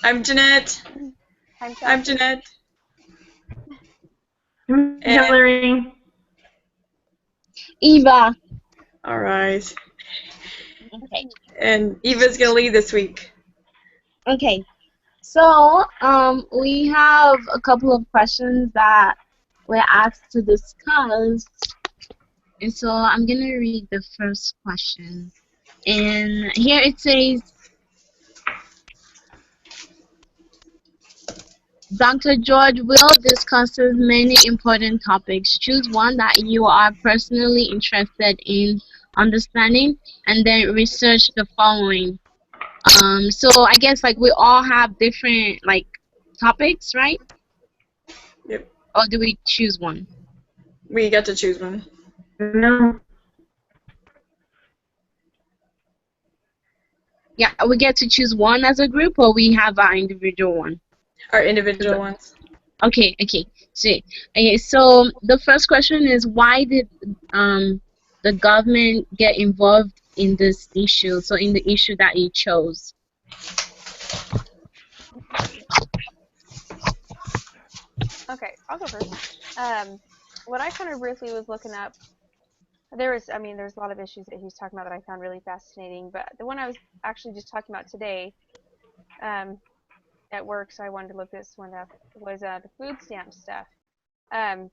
I'm Jeanette. I'm Jeanette. I'm And Hillary. Eva. all right. Okay. And Eva's gonna lead this week. Okay. So, we have a couple of questions that we're asked to discuss. And so I'm gonna read the first question. And here it says, Dr. George Will discusses many important topics. Choose one that you are personally interested in understanding and then research the following. So I guess like we all have different like topics, right? Yep. Or do we choose one? We got to choose one. No. Yeah, we get to choose one as a group, or we have our individual one. Our individual ones. Okay. So the first question is, why did the government get involved in this issue? So in the issue that you chose. Okay, I'll go first. What I kind of briefly was looking up, there's a lot of issues that he's talking about that I found really fascinating, but the one I was actually just talking about today, at work, so I wanted to look this one up, was the food stamp stuff. Um,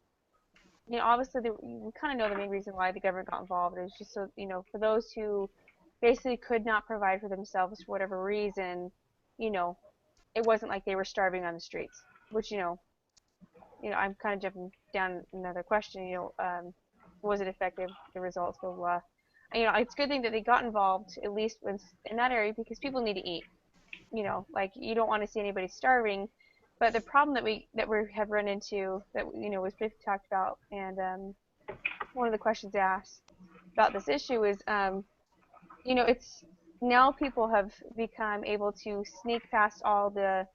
Obviously, we kind of know the main reason why the government got involved is just so, for those who basically could not provide for themselves for whatever reason, it wasn't like they were starving on the streets, which, I'm kind of jumping down another question, was it effective, the results, blah, blah, blah. It's a good thing that they got involved, at least in that area, because people need to eat. Like, you don't want to see anybody starving. But the problem that we have run into, that was briefly talked about, and one of the questions asked about this issue is, it's now people have become able to sneak past all the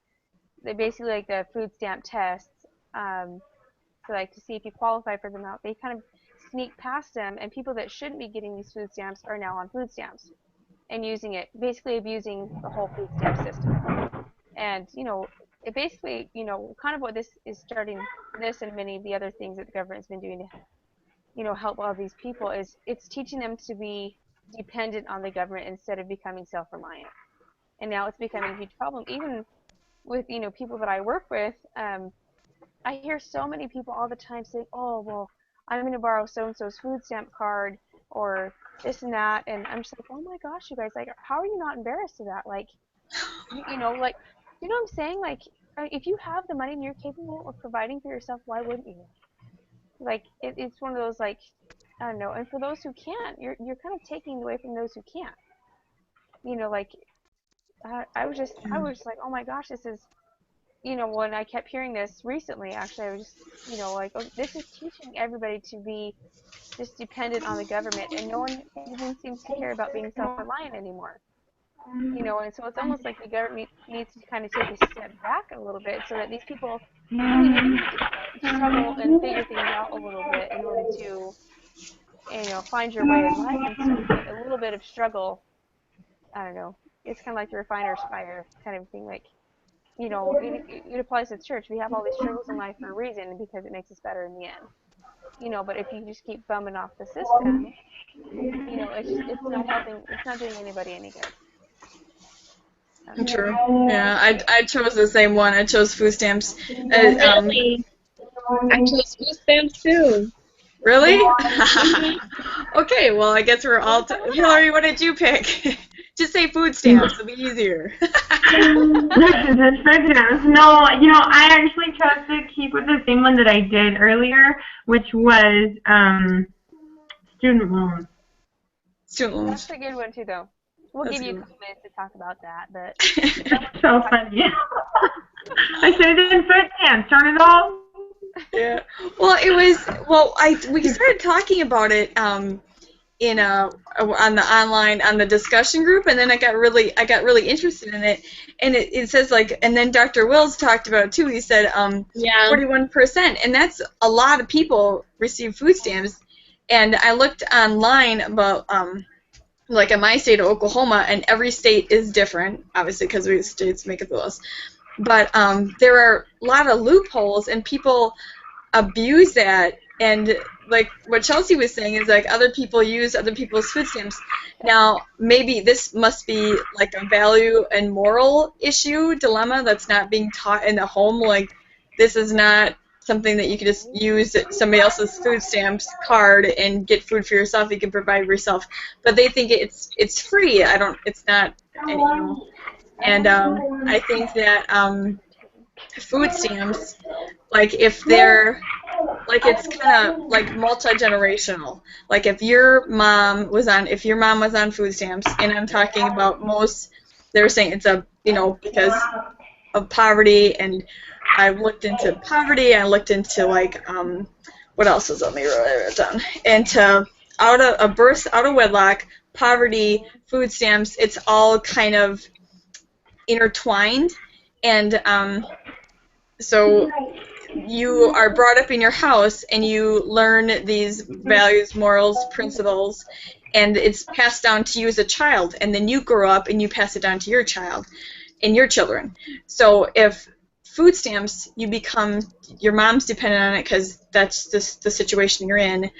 basically like the food stamp tests, so like to see if you qualify for them out. They kind of sneak past them, and people that shouldn't be getting these food stamps are now on food stamps and using it, basically abusing the whole food stamp system. And it basically, kind of what this is starting, this and many of the other things that the government's been doing to, help all of these people, is it's teaching them to be dependent on the government instead of becoming self-reliant. And now it's becoming a huge problem, even with, people that I work with. I hear so many people all the time saying, oh, well, I'm going to borrow so-and-so's food stamp card, or this and that, and I'm just like, oh my gosh, you guys, like, how are you not embarrassed of that? Like, like, you know what I'm saying? Like, if you have the money and you're capable of providing for yourself, why wouldn't you? Like, it's one of those, like, I don't know. And for those who can't, you're kind of taking away from those who can't. Like, I was just like, oh my gosh, this is, when I kept hearing this recently, actually, I was just, like, oh, this is teaching everybody to be just dependent on the government, and no one even seems to care about being self-reliant anymore. And so it's almost like the government needs to kind of take a step back a little bit, so that these people really do struggle and figure things out a little bit in order to, find your way in life. And so a little bit of struggle, I don't know, it's kind of like the refiner's fire kind of thing. Like, it applies to the church. We have all these struggles in life for a reason, because it makes us better in the end. But if you just keep bumming off the system, it's not helping, it's not doing anybody any good. True. Yeah, I chose the same one. I chose food stamps. Really? I chose food stamps too. Really? Okay, well, I guess we're all... Hillary, what did you pick? Just say food stamps. It'll be easier. No, I actually chose to keep with the same one that I did earlier, which was student loans. Student loans. That's a good one too, though. We'll give you a couple minutes to talk about that, but... That's so funny. I should have done food stamps. Darn it all. Yeah. Well, it was... we started talking about it on the discussion group, and then I got really interested in it, and it says, like, and then Dr. Wills talked about it too. He said 41%, and that's a lot of people receive food stamps. And I looked online about like in my state of Oklahoma, and every state is different, obviously, because we states make it the laws. But there are a lot of loopholes, and people abuse that. And like what Chelsea was saying is like other people use other people's food stamps. Now, maybe this must be like a value and moral issue dilemma that's not being taught in the home. Like this is not something that you can just use somebody else's food stamps card and get food for yourself. You can provide for yourself, but they think it's free. I don't. It's not. You know. And I think that food stamps, like if they're like it's kind of like multi-generational. Like if your mom was on food stamps, and I'm talking about most, they're saying it's a because of poverty, and I looked into poverty. I looked into like what else was on me wrote it down, into out of wedlock, poverty, food stamps. It's all kind of intertwined, and so you are brought up in your house and you learn these values, morals, principles, and it's passed down to you as a child, and then you grow up and you pass it down to your child and your children. So if food stamps, you become, your mom's dependent on it because that's the situation you're in,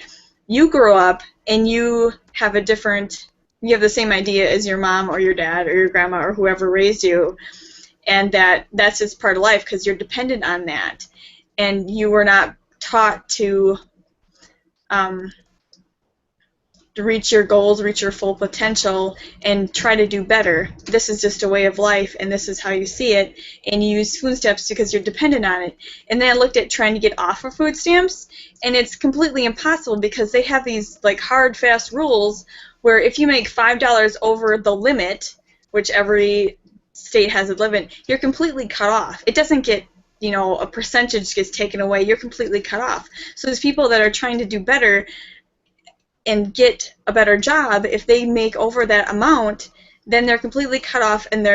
you grow up and you have the same idea as your mom or your dad or your grandma or whoever raised you, and that's just part of life because you're dependent on that. And you were not taught to reach your goals, reach your full potential, and try to do better. This is just a way of life, and this is how you see it, and you use food stamps because you're dependent on it. And then I looked at trying to get off of food stamps, and it's completely impossible because they have these like hard, fast rules where if you make $5 over the limit, which every state has a limit, you're completely cut off. It doesn't get a percentage gets taken away, you're completely cut off. So there's people that are trying to do better and get a better job. If they make over that amount, then they're completely cut off, and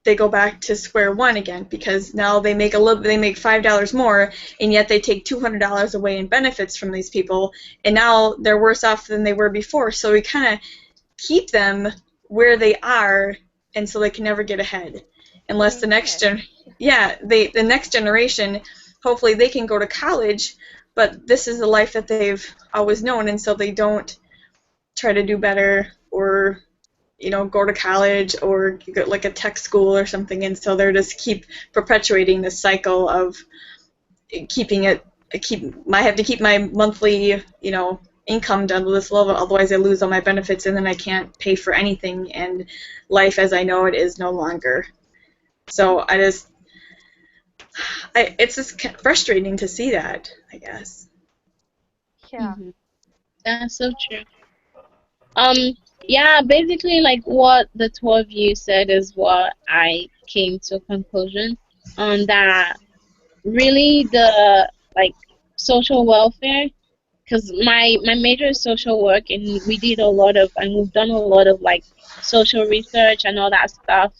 they go back to square one again because now they make $5 more, and yet they take $200 away in benefits from these people, and now they're worse off than they were before. So we kind of keep them where they are, and so they can never get ahead. Unless the next the next generation, hopefully they can go to college, but this is the life that they've always known, and so they don't try to do better or go to college or go like a tech school or something, and so they're just keep perpetuating this cycle of I have to keep my monthly income down to this level, otherwise I lose all my benefits and then I can't pay for anything, and life as I know it is no longer. So it's just frustrating to see that, I guess. Yeah. Mm-hmm. That's so true. Yeah, basically, like what the two of you said is what I came to a conclusion on, that really the like social welfare, because my major is social work, and we've done a lot of like social research and all that stuff,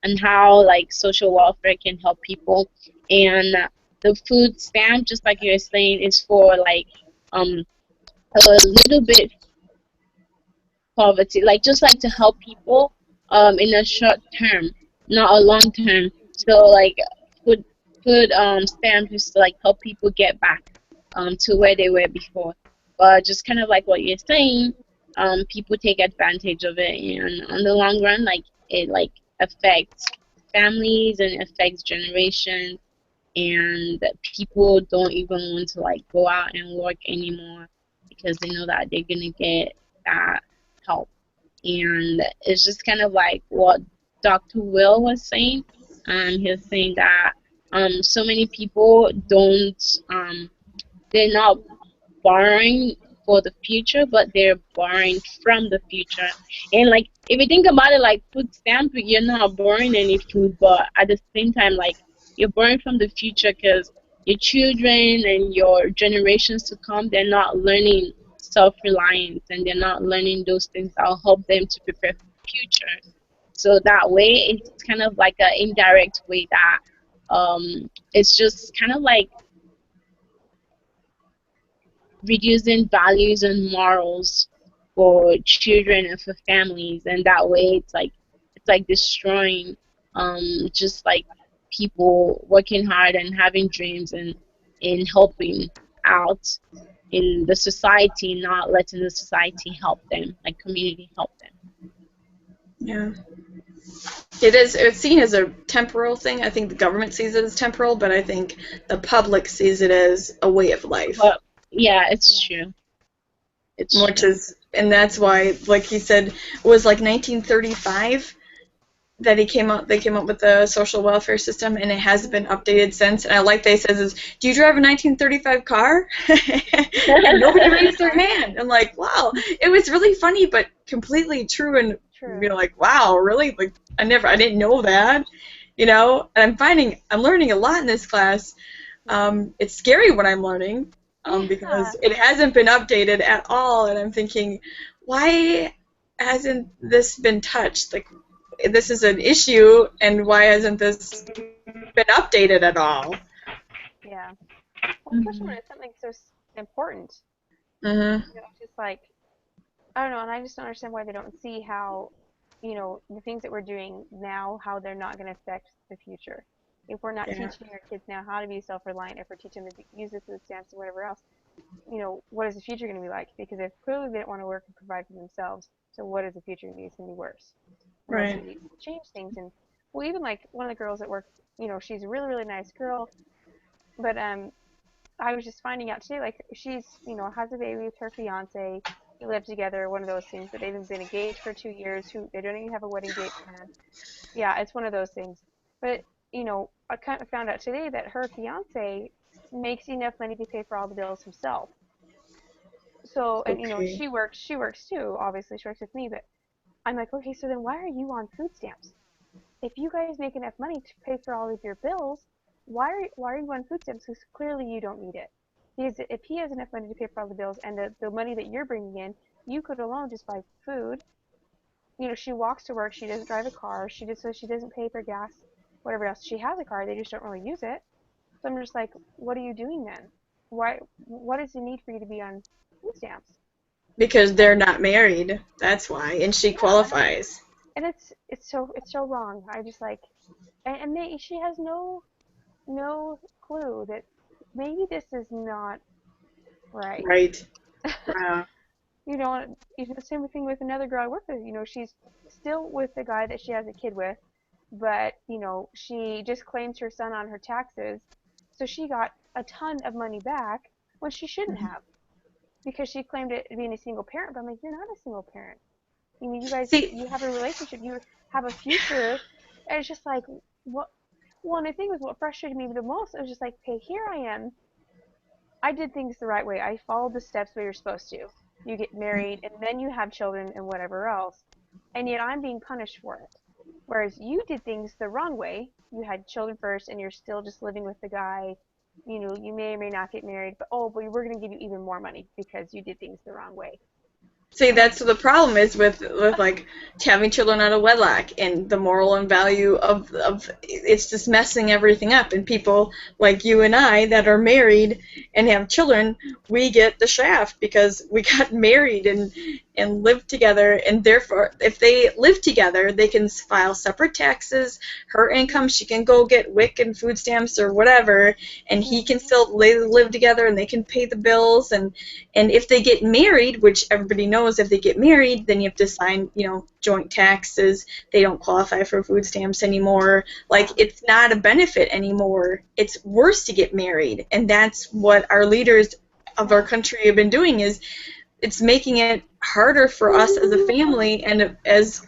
and how like social welfare can help people. And the food stamp, just like you're saying, is for like a little bit poverty, like just like to help people in a short term, not a long term. So like food stamp is to like help people get back to where they were before. But just kind of like what you're saying, people take advantage of it, and on the long run, like it like affects families and affects generations, and people don't even want to like go out and work anymore because they know that they're gonna get that help. And it's just kind of like what Dr. Will was saying. He was saying that so many people they're not borrowing for the future, but they're borrowing from the future. And like if you think about it, like food stamp, you're not borrowing any food, but at the same time, like you're borrowing from the future because your children and your generations to come, they're not learning self-reliance, and they're not learning those things that will help them to prepare for the future. So that way, it's kind of like an indirect way that it's just kind of like reducing values and morals for children and for families, and that way it's like destroying just like people working hard and having dreams and helping out in the society, not letting the society help them, like community help them. Yeah. It is. It's seen as a temporal thing. I think the government sees it as temporal, but I think the public sees it as a way of life. But yeah, it's true. It's Which true. is, and that's why, like he said, it was like 1935 that they came up with the social welfare system, and it hasn't been updated since. And I like that he says is, do you drive a 1935 car? And nobody raised their hand. I'm like, wow, it was really funny, but completely true. And you're like, wow, really? Like, I didn't know that, you know. And I'm learning a lot in this class. It's scary what I'm learning, because it hasn't been updated at all, and I'm thinking, why hasn't this been touched? Like, this is an issue, and why hasn't this been updated at all? Yeah. Well, especially when it's something so important. Mm-hmm. You know, it's just like, I don't know, and I just don't understand why they don't see how, you know, the things that we're doing now, how they're not going to affect the future. If we're not teaching our kids now how to be self-reliant, if we're teaching them to use the food stamps and whatever else, you know, what is the future going to be like? Because if clearly they don't want to work and provide for themselves, so what is the future going to be? It's going to be worse. Unless we change things. And, well, even like one of the girls at work, you know, she's a really, really nice girl, but I was just finding out today, like, she's, you know, has a baby with her fiance, they live together, one of those things, but they've been engaged for 2 years, they don't even have a wedding date planned. Yeah, it's one of those things. But, you know, I kind of found out today that her fiance makes enough money to pay for all the bills himself. So, and, you know, she works too, obviously, she works with me, but I'm like, okay, so then why are you on food stamps? If you guys make enough money to pay for all of your bills, why are you on food stamps? Because clearly you don't need it. Because if he has enough money to pay for all the bills, and the money that you're bringing in, you could alone just buy food. You know, she walks to work. She doesn't drive a car. So she doesn't pay for gas, whatever else. She has a car. They just don't really use it. So I'm just like, what are you doing then? Why? What is the need for you to be on food stamps? Because they're not married. That's why, and she qualifies. And it's so wrong. I just like, and she has no clue that maybe this is not right. Right. Wow. You know, the same thing with another girl I work with. You know, she's still with the guy that she has a kid with, but, you know, she just claims her son on her taxes, so she got a ton of money back when she shouldn't have, because she claimed it being a single parent. But I'm like, you're not a single parent. You know, you guys, you have a relationship, you have a future, and it's just like, what? Well, and I think was what frustrated me the most. It was just like, okay, here I am. I did things the right way. I followed the steps where you're supposed to. You get married, and then you have children and whatever else, and yet I'm being punished for it. Whereas you did things the wrong way. You had children first, and you're still just living with the guy. You know, you may or may not get married, but but we're going to give you even more money because you did things the wrong way. See, that's the problem is with like having children out of wedlock, and the moral and value of it's just messing everything up. And people like you and I that are married and have children, we get the shaft because we got married and lived together, and therefore if they live together, they can file separate taxes. Her income, she can go get WIC and food stamps or whatever, and he can still live together, and they can pay the bills. And if they get married, which everybody knows, if they get married, then you have to sign, you know, joint taxes. They don't qualify for food stamps anymore. Like, it's not a benefit anymore. It's worse to get married, and that's what our leaders of our country have been doing. Is it's making it harder for us as a family and as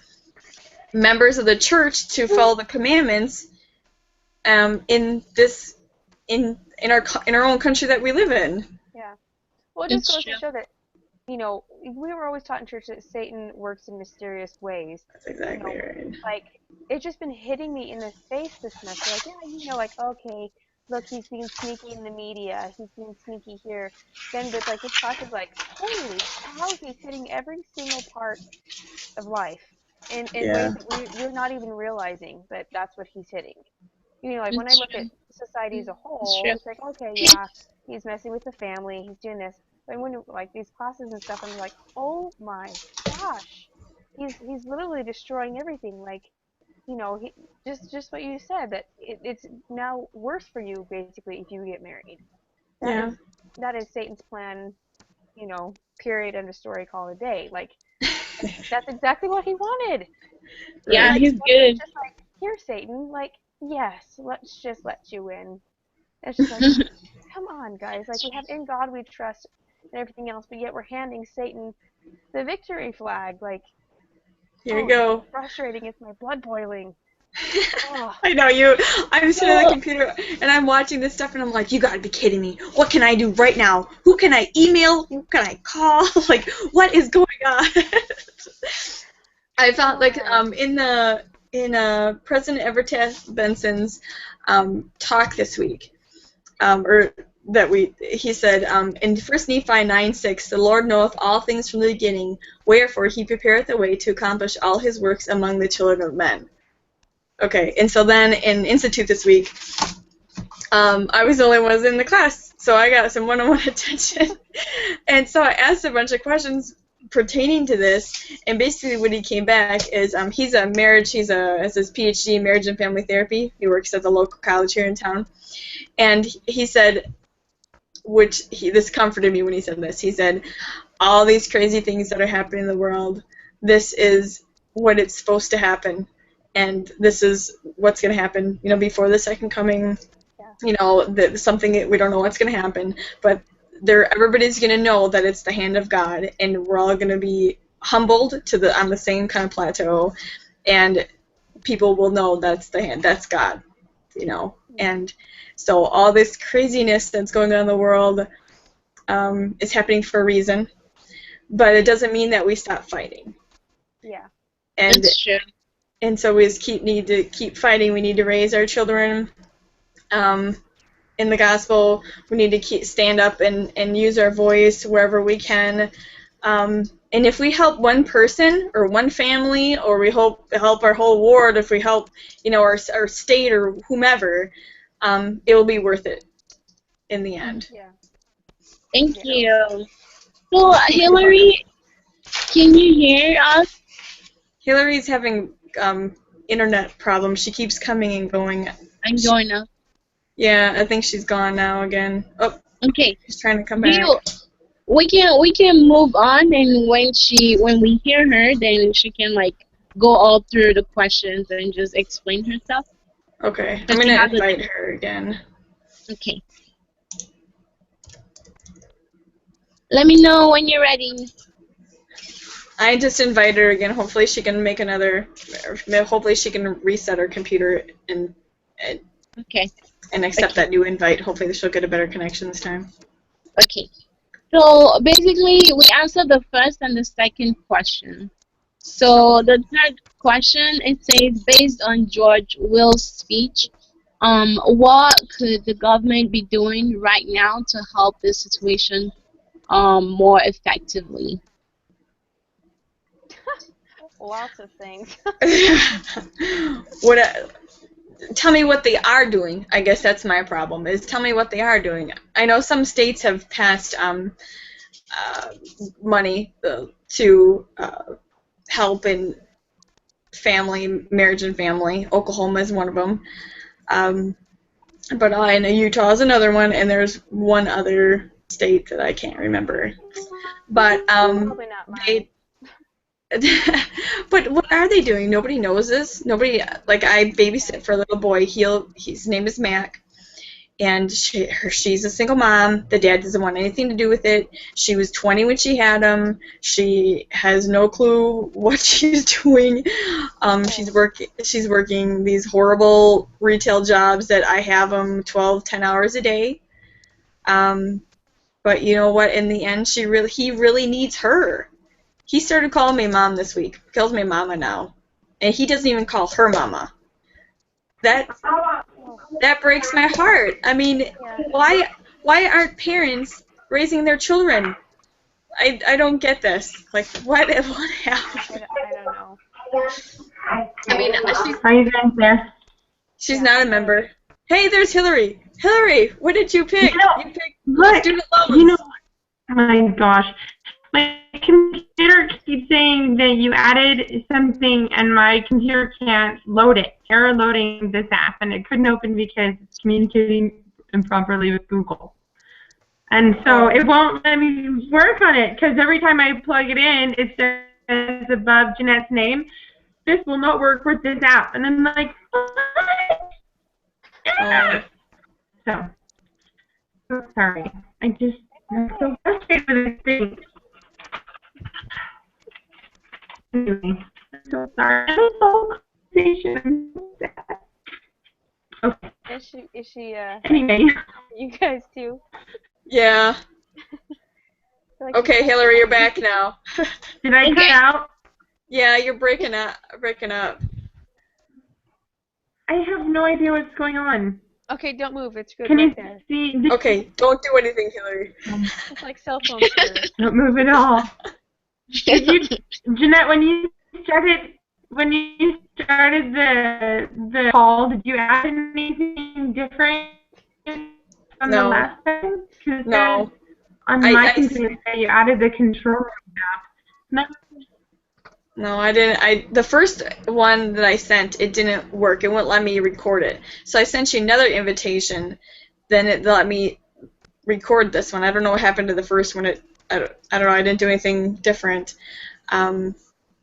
members of the church to follow the commandments in our own country that we live in. Yeah. Well, it just goes to show that, you know, we were always taught in church that Satan works in mysterious ways. That's exactly right. Like, it's just been hitting me in the face this semester. Like, yeah, you know, like, okay, look, he's being sneaky in the media. He's being sneaky here. Then with, like, this class is like, holy cow, he's hitting every single part of life in ways that we're not even realizing that that's what he's hitting. You know, like, when I look at society as a whole, it's like, okay, yeah, he's messing with the family, he's doing this. And when like these classes and stuff, I'm like, oh my gosh, he's literally destroying everything. Like, you know, just what you said, that it's now worse for you basically if you get married. That Yeah. is that is Satan's plan. You know, period. End of story. Call it a day. Like that's exactly what he wanted. Yeah, Right. Like, he's wasn't it good. just like, here, Satan, like, yes, let's just let you in. It's just like, come on, guys. Like, we have in God we trust and everything else, but yet we're handing Satan the victory flag. Like, Here you oh, it's so go. frustrating. It's my blood boiling. Oh, I know you. I'm sitting at the computer and I'm watching this stuff and I'm like, you gotta be kidding me. What can I do right now? Who can I email? Who can I call? Like, what is going on? I found like in President Everett Benson's talk this week, he said in 1 Nephi 9:6, the Lord knoweth all things from the beginning, wherefore he prepareth the way to accomplish all his works among the children of men. Okay, and so then in Institute this week, I was the only one in the class, so I got some one-on-one attention. And so I asked a bunch of questions pertaining to this, and basically what he came back is he's his PhD in marriage and family therapy. He works at the local college here in town. And he said, this comforted me when he said this, he said, all these crazy things that are happening in the world, this is what it's supposed to happen. And this is what's going to happen, before the second coming. Something we don't know what's going to happen, but everybody's going to know that it's the hand of God, and we're all going to be humbled on the same kind of plateau, and people will know that's God, And so all this craziness that's going on in the world is happening for a reason, but it doesn't mean that we stop fighting. yeah. And That's true. And so we just need to keep fighting. We need to raise our children in the gospel. We need to stand up and use our voice wherever we can. And if we help one person or one family, or we help our whole ward, if we help our state or whomever, it will be worth it in the end. Yeah. Thank you. So, Hillary, can you hear us? Hillary's having internet problems. She keeps coming and going. I'm going up. Yeah, I think she's gone now again. Oh, Okay. she's trying to come back. We can move on, and when we hear her, then she can go all through the questions and just explain herself. Okay, I'm gonna invite her again. Okay. Let me know when you're ready. I just invited her again. Hopefully she can make another. Hopefully she can reset her computer and accept that new invite. Hopefully she'll get a better connection this time. Okay. So basically, we answered the first and the second question. So the third question, it says, based on George Will's speech, what could the government be doing right now to help this situation more effectively? Lots of things. Tell me what they are doing. I guess that's my problem, is tell me what they are doing. I know some states have passed money to help in marriage and family. Oklahoma is one of them. But I know Utah is another one, and there's one other state that I can't remember. But Probably not mine. But what are they doing? Nobody knows this. Nobody. I babysit for a little boy. His name is Mac, and she's a single mom. The dad doesn't want anything to do with it. She was 20 when she had him. She has no clue what she's doing. She's working these horrible retail jobs that I have them 10 hours a day. But you know what? In the end, he really needs her. He started calling me mom this week. He calls me mama now. And he doesn't even call her mama. That breaks my heart. I mean, why aren't parents raising their children? I don't get this. What happened? I don't know. I mean, Are you guys there? she's not a member. Hey, there's Hillary. Hillary, what did you pick? You picked Look, student loans. My gosh. My computer keeps saying that you added something and my computer can't load it. Error loading this app, and it couldn't open because it's communicating improperly with Google. And so it won't let me work on it because every time I plug it in, it says above Jeanette's name, this will not work with this app. And I'm like, what? So sorry. I'm so frustrated with this thing. Anyway, I'm so sorry. I'm so conversation. I'm so sad. Okay. Is she, Anyway. you guys too? Yeah. Like Okay, Hillary, you're back now. Did I cut out? Yeah, you're breaking up. I have no idea what's going on. Okay, don't move. It's good Can right you there. see? Okay, don't do anything, Hillary. It's like cell phone service. Don't move at all. Did you, Jeanette, when you started the call, did you add anything different from the last time? No. On my computer, you added the control app. No, I didn't. The first one that I sent, it didn't work. It wouldn't let me record it. So I sent you another invitation. Then it let me record this one. I don't know what happened to the first one. I don't know. I didn't do anything different.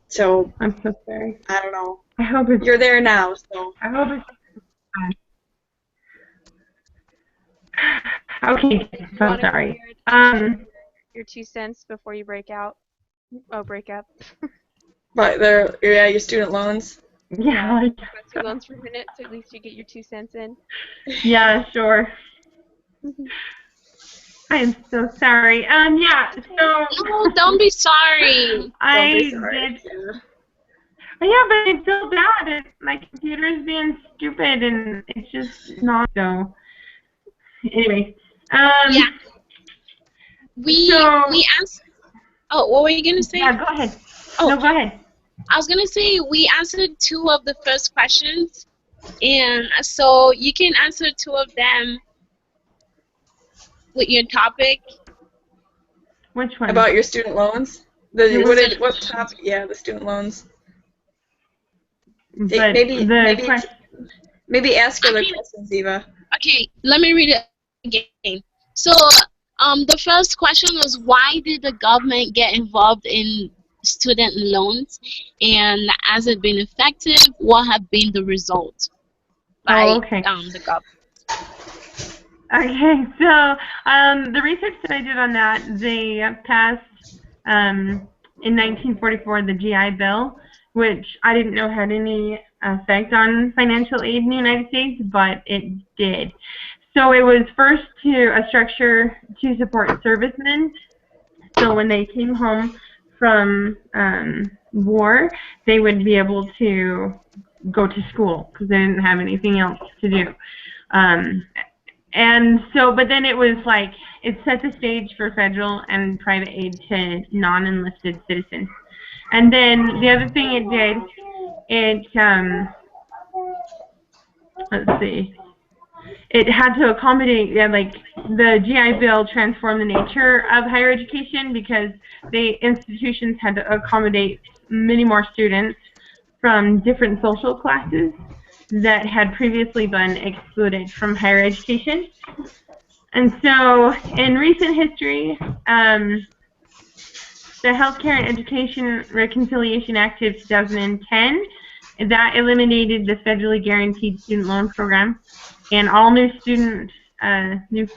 So I'm so sorry. I don't know. I hope it's. You're there now. So I hope it's. Okay. So sorry. Your 2 cents before you break out. Oh, break up. But your student loans. Yeah. Student loans for a minute, so at least you get your 2 cents in. Yeah, sure. I am so sorry. Yeah. So. No, don't be sorry. I did. Yeah, but it's so bad. My computer's being stupid, and it's just not so. Anyway. Yeah. We answered. Oh, what were you gonna say? Yeah, go ahead. Oh, no, go ahead. I was gonna say we answered 2 of the first questions, and so you can answer 2 of them with your topic. Which one? About your student loans. What topic? Yeah, the student loans. But maybe ask other questions, Eva. Okay, let me read it again. So, the first question was, why did the government get involved in student loans, and has it been effective? What have been the results by the government? Okay, so the research that I did on that, they passed in 1944 the GI Bill, which I didn't know had any effect on financial aid in the United States, but it did. So it was first a structure to support servicemen. So when they came home from war, they would be able to go to school because they didn't have anything else to do. And so, but then it was like, it set the stage for federal and private aid to non-enlisted citizens. And then the other thing it did, let's see, it had to accommodate, like the GI Bill transformed the nature of higher education because the institutions had to accommodate many more students from different social classes that had previously been excluded from higher education. And so in recent history, the Healthcare and Education Reconciliation Act of 2010, that eliminated the federally guaranteed student loan program, and all new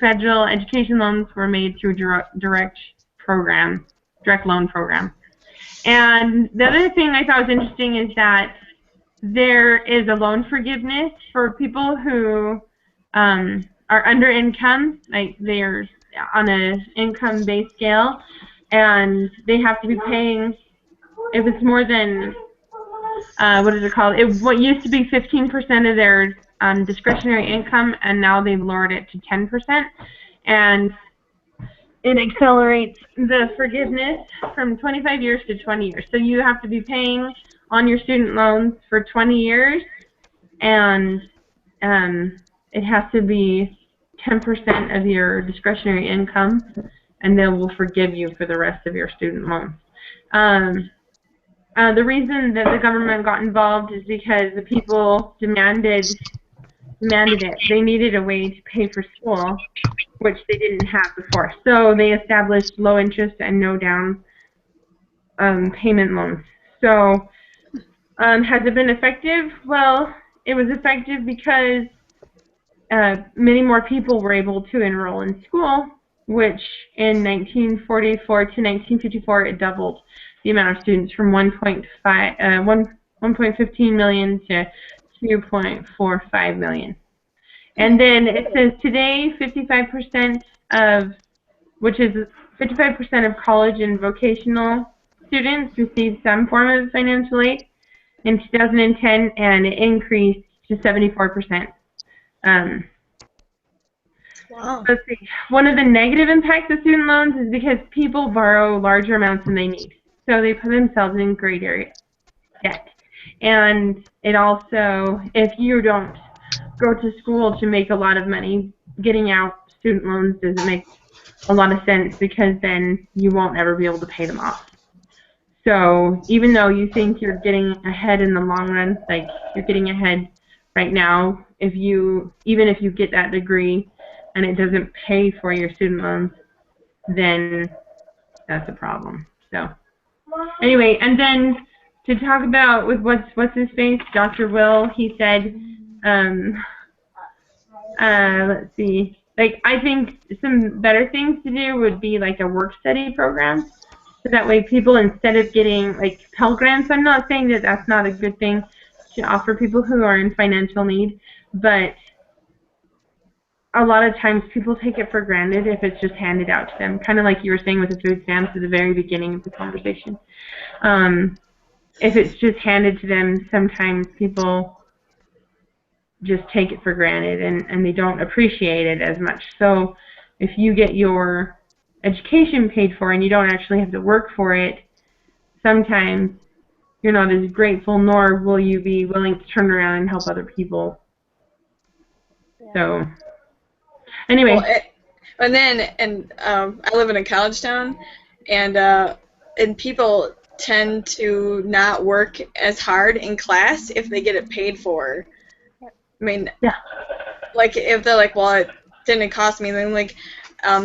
federal education loans were made through direct loan program. And the other thing I thought was interesting is that there is a loan forgiveness for people who are under income, like they're on an income-based scale, and they have to be paying, if it's more than, what is it called? What used to be 15% of their discretionary income, and now they've lowered it to 10%. And it accelerates the forgiveness from 25 years to 20 years. So you have to be paying on your student loans for 20 years, and it has to be 10% of your discretionary income, and they will forgive you for the rest of your student loans. The reason that the government got involved is because the people demanded it. They needed a way to pay for school, which they didn't have before. So they established low interest and no down payment loans. So has it been effective? Well, it was effective because many more people were able to enroll in school, which in 1944 to 1954 it doubled the amount of students from 1.15 million to 2.45 million. And then it says today 55% of, which is 55% of college and vocational students receive some form of financial aid in 2010, and it increased to 74%. Wow. Let's see. One of the negative impacts of student loans is because people borrow larger amounts than they need. So they put themselves in greater debt. And it also, if you don't go to school to make a lot of money, getting out student loans doesn't make a lot of sense because then you won't ever be able to pay them off. So even though you think you're getting ahead in the long run, like you're getting ahead right now, even if you get that degree and it doesn't pay for your student loans, then that's a problem. So anyway, and then to talk about with what's his face, Dr. Will, he said, let's see, like I think some better things to do would be like a work study program. So that way people, instead of getting like Pell Grants, I'm not saying that that's not a good thing to offer people who are in financial need, but a lot of times people take it for granted if it's just handed out to them, kind of like you were saying with the food stamps at the very beginning of the conversation. If it's just handed to them, sometimes people just take it for granted and they don't appreciate it as much. So if you get your education paid for and you don't actually have to work for it, sometimes you're not as grateful, nor will you be willing to turn around and help other people. Yeah. So anyway. Well, I live in a college town, and people tend to not work as hard in class if they get it paid for. I mean, yeah. Like if they're like, well, it didn't cost me, then like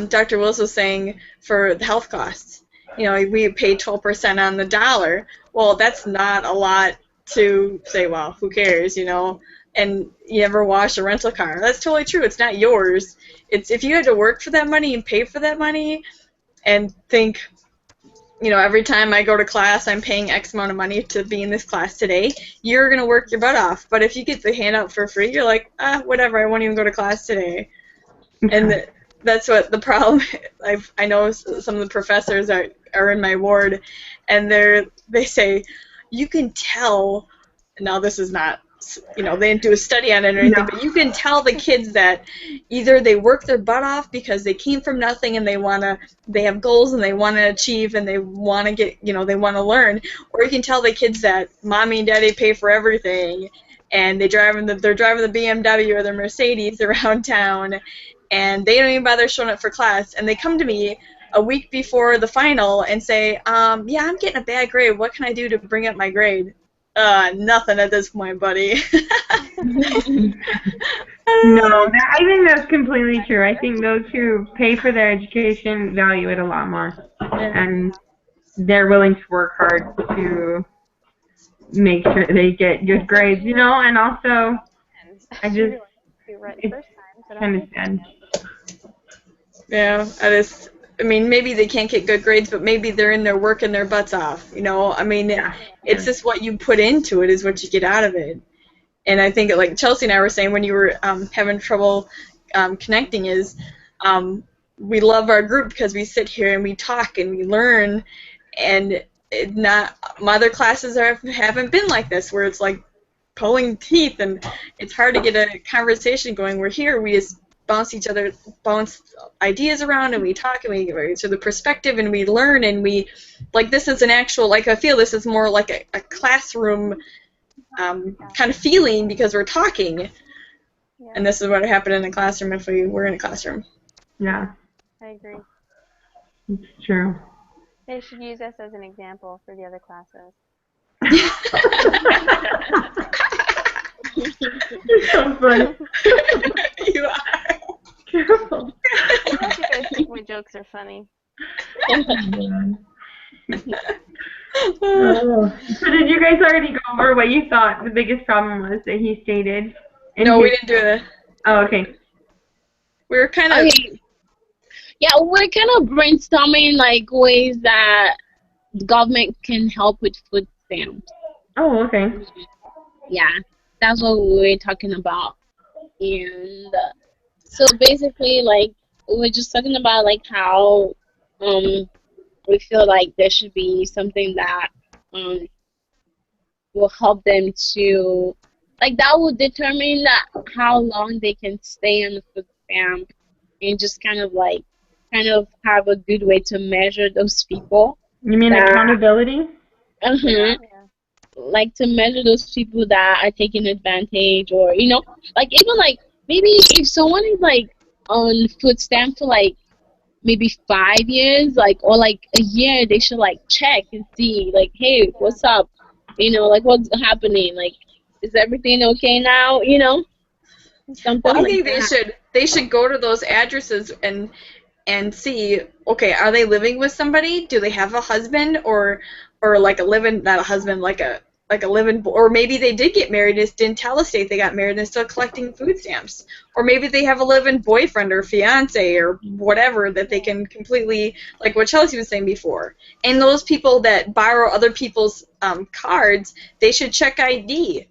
Dr. Wills was saying for the health costs, we pay 12% on the dollar. Well, that's not a lot to say, well, who cares, and you ever wash a rental car. That's totally true. It's not yours. It's if you had to work for that money and pay for that money and think, every time I go to class, I'm paying X amount of money to be in this class today, you're going to work your butt off. But if you get the handout for free, you're like, whatever, I won't even go to class today. And that's what the problem is. I know some of the professors are in my ward, and they say, you can tell, now this is not, they didn't do a study on it or anything, but you can tell the kids that either they work their butt off because they came from nothing and they have goals and they want to achieve and they want to get, they want to learn, or you can tell the kids that mommy and daddy pay for everything and they're driving the BMW or the Mercedes around town and they don't even bother showing up for class, and they come to me a week before the final and say, yeah, I'm getting a bad grade. What can I do to bring up my grade? Nothing at this point, buddy. No, I think that's completely true. I think those who pay for their education value it a lot more, and they're willing to work hard to make sure they get good grades, and also, it's kind of sad. Yeah, maybe they can't get good grades, but maybe they're in there working their butts off, It's just what you put into it is what you get out of it. And I think, like Chelsea and I were saying when you were having trouble connecting, is we love our group because we sit here and we talk and we learn, and my other classes haven't been like this, where it's like pulling teeth and it's hard to get a conversation going. We're here, we just bounce ideas around and we talk and we give each other perspective and we learn, and this is an actual, I feel this is more like a classroom kind of feeling because we're talking, and this is what would happen in a classroom if we were in a classroom. Yeah, I agree. It's true. They should use us as an example for the other classes. You're so funny. You are. Careful. I hope you guys think my jokes are funny. Oh. So did you guys already go over what you thought the biggest problem was that he stated? No, we didn't do that. Oh, okay. We were kind of. Okay. Yeah, we're kind of brainstorming like ways that the government can help with food stamps. Oh, okay. Yeah, that's what we were talking about. And so basically, like, we're just talking about like how we feel like there should be something that um will help them to, like, that will determine that how long they can stay on the food stamp, and just kind of have a good way to measure those people. You mean that, accountability? uh-huh, Yeah. like to measure those people that are taking advantage, or like even like maybe if someone is like on food stamp for like maybe 5 years, like, or like a year, they should like check and see like, hey, what's up, like what's happening, like, is everything okay now, something Well, I like think that. they should go to those addresses and see, okay, are they living with somebody? Do they have a husband or like a living, not a husband, like a living, or maybe they did get married and just didn't tell the state they got married and still collecting food stamps, or maybe they have a living boyfriend or fiance or whatever that they can completely, like what Chelsea was saying before. And those people that borrow other people's cards, they should check ID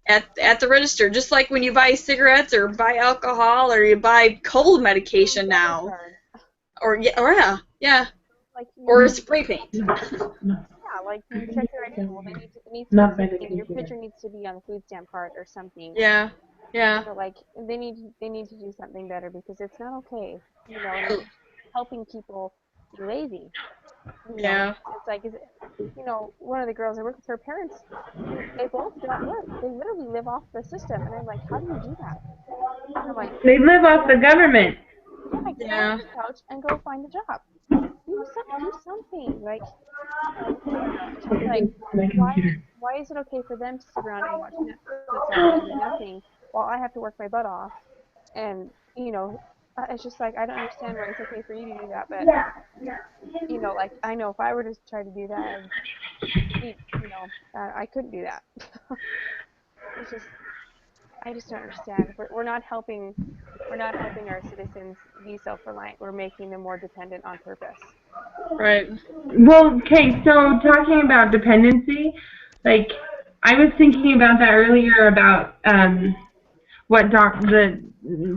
at the register, just like when you buy cigarettes or buy alcohol or you buy cold medication now, or yeah, Like, or spray paint. yeah, like you check your ID. Well, it needs to be something. Your picture needs to be on the food stamp card or something. Yeah, yeah, Like they need to do something better, because it's not okay. And it's helping people be lazy. yeah. It's like, one of the girls I work with, her parents, they both don't work. They literally live off the system, and I'm like, how do you do that? And I'm like, They live off the government. yeah, get off Yeah. the couch and go find a job. Do something. Like, it's just like, why is it okay for them to sit around and watch Netflix and do nothing while I have to work my butt off? And it's just like, I don't understand why it's okay for you to do that, but like, I know if I were to try to do that, I couldn't do that. It's just, I just don't understand. We're not helping. We're not helping our citizens be self-reliant. We're making them more dependent on purpose. Right. Well, okay, so talking about dependency, like, I was thinking about that earlier about what the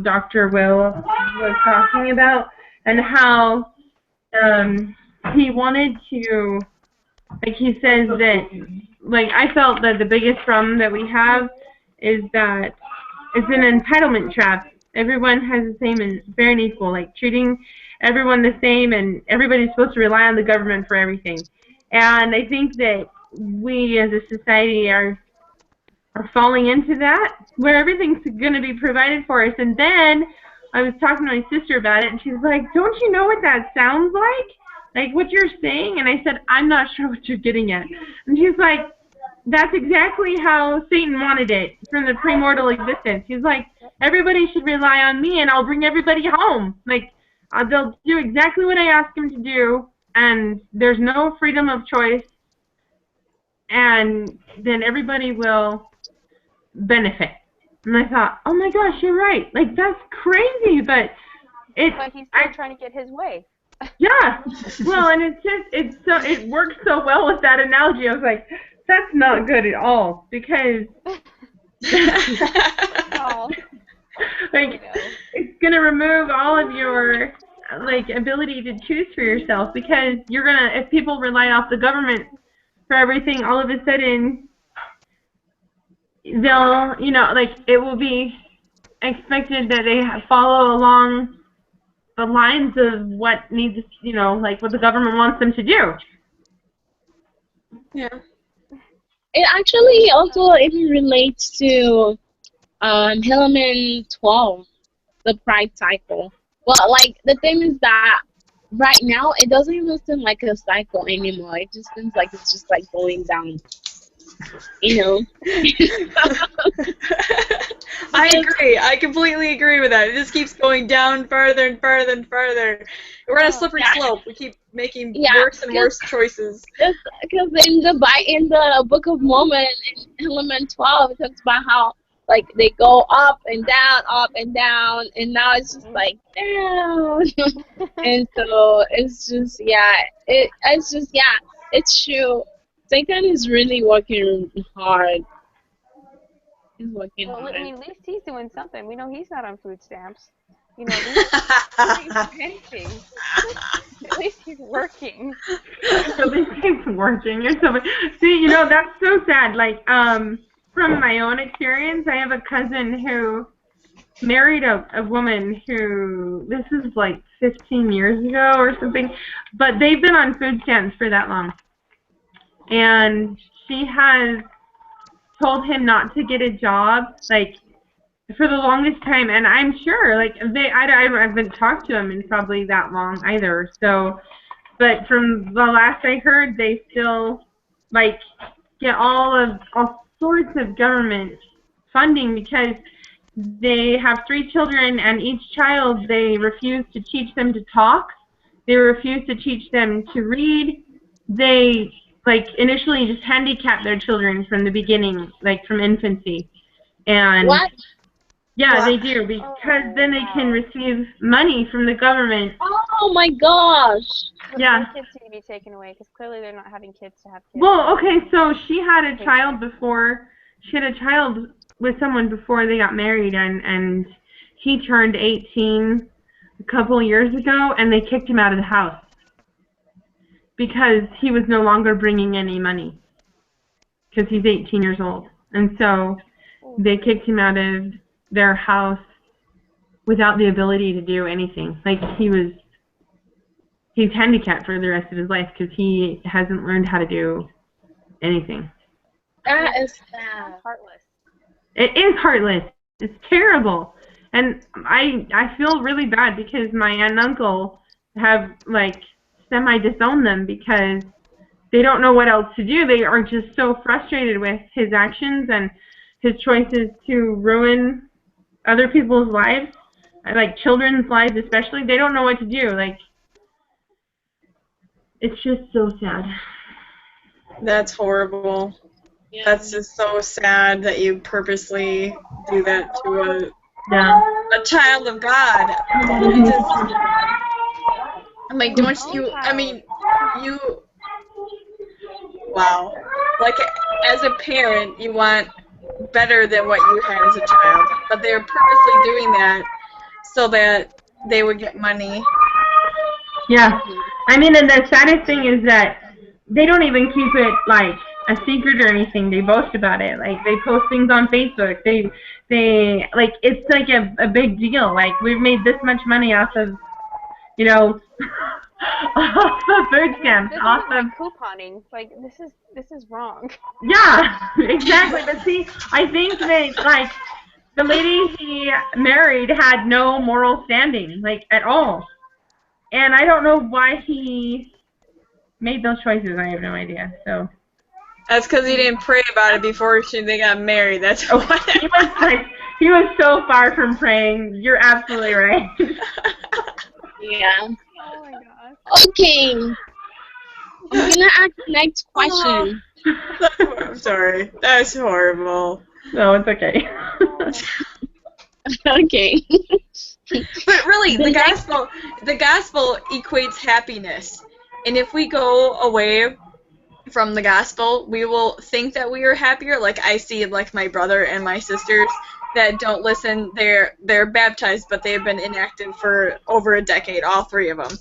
Dr. Will was talking about, and how he wanted to, like, he says that, like, I felt that the biggest problem that we have is that it's an entitlement trap. Everyone has the same and fair and equal, like treating everyone the same, and everybody's supposed to rely on the government for everything. And I think that we as a society are falling into that, where everything's going to be provided for us. And then I was talking to my sister about it, and she's like, don't you know what that sounds like what you're saying? And I said, I'm not sure what you're getting at. And she's like, that's exactly how Satan wanted it from the premortal existence. He's like, everybody should rely on me, and I'll bring everybody home. Like, they'll do exactly what I ask them to do, and there's no freedom of choice, and then everybody will benefit. And I thought, oh my gosh, you're right. Like, that's crazy, but But he's still trying to get his way. Yeah. Well, and it works so well with that analogy. I was like, that's not good at all, because Oh. like, it's gonna remove all of your like ability to choose for yourself, because you're gonna, if people rely off the government for everything, all of a sudden they'll, like, it will be expected that they follow along the lines of what needs, like what the government wants them to do. Yeah. It actually also even relates to element 12, the pride cycle. Well, like, the thing is that right now it doesn't even seem like a cycle anymore. It just seems like it's just like going down, you know. I Because agree. I completely agree with that. It just keeps going down farther and farther and farther. We're on a slippery yeah, slope. We keep making yeah, worse and worse choices. because in the Book of Mormon in Element 12 it talks about how like they go up and down, and now it's just like down. And so it's just it's just it's true. Satan is really working hard. He's working Well, I hard. mean, at least he's doing something. We know he's not on food stamps. At least he's doing anything. At least he's working. So this keeps working. You're so see, that's so sad. Like, from my own experience, I have a cousin who married a woman who this is like 15 years ago or something, but they've been on food stamps for that long, and she has told him not to get a job, like for the longest time, and I'm sure, like I haven't talked to him in probably that long either. So, but from the last I heard, they still like get all sorts of government funding because they have 3 children, and each child they refuse to teach them to talk. They refuse to teach them to read. They like initially just handicap their children from the beginning, like from infancy. And What? yeah, Wow. they do because Oh, then they can wow. receive money from the government. Oh my gosh. But Yeah. their kids need to be taken away because clearly they're not having kids to have kids. Well, okay, so she had a child before. She had a child with someone before they got married, and he turned 18 a couple years ago, and they kicked him out of the house because he was no longer bringing any money because he's 18 years old. And so they kicked him out of their house without the ability to do anything. Like he's handicapped for the rest of his life because he hasn't learned how to do anything. That is That's sad. heartless. It is heartless. It's terrible. And I feel really bad because my aunt and uncle have like semi-disowned them because they don't know what else to do. They are just so frustrated with his actions and his choices to ruin other people's lives, like children's lives especially. They don't know what to do. Like, it's just so sad. That's horrible. Yeah. That's just so sad that you purposely do that to Yeah. a child of God. It just, I'm like, don't you? I mean, you. Wow. Like, as a parent, you want better than what you had as a child, but they're purposely doing that so that they would get money. Yeah. I mean, and the saddest thing is that they don't even keep it like a secret or anything. They boast about it. Like they post things on Facebook. They like it's like a big deal. Like we've made this much money off of, off of food stamps, This off isn't like of couponing. Like this is wrong. yeah, exactly. But see, I think that like the lady he married had no moral standing, like at all. And I don't know why he made those choices. I have no idea. So That's because he didn't pray about it before they got married. That's why. he was so far from praying. You're absolutely right. Yeah. Oh my gosh. Okay. I'm gonna ask the next question. I'm sorry. That's horrible. No, it's okay. Okay. But really, the gospel equates happiness. And if we go away from the gospel, we will think that we are happier. Like I see, like my brother and my sisters that don't listen. They're baptized, but they've been inactive for over a decade, all 3 of them,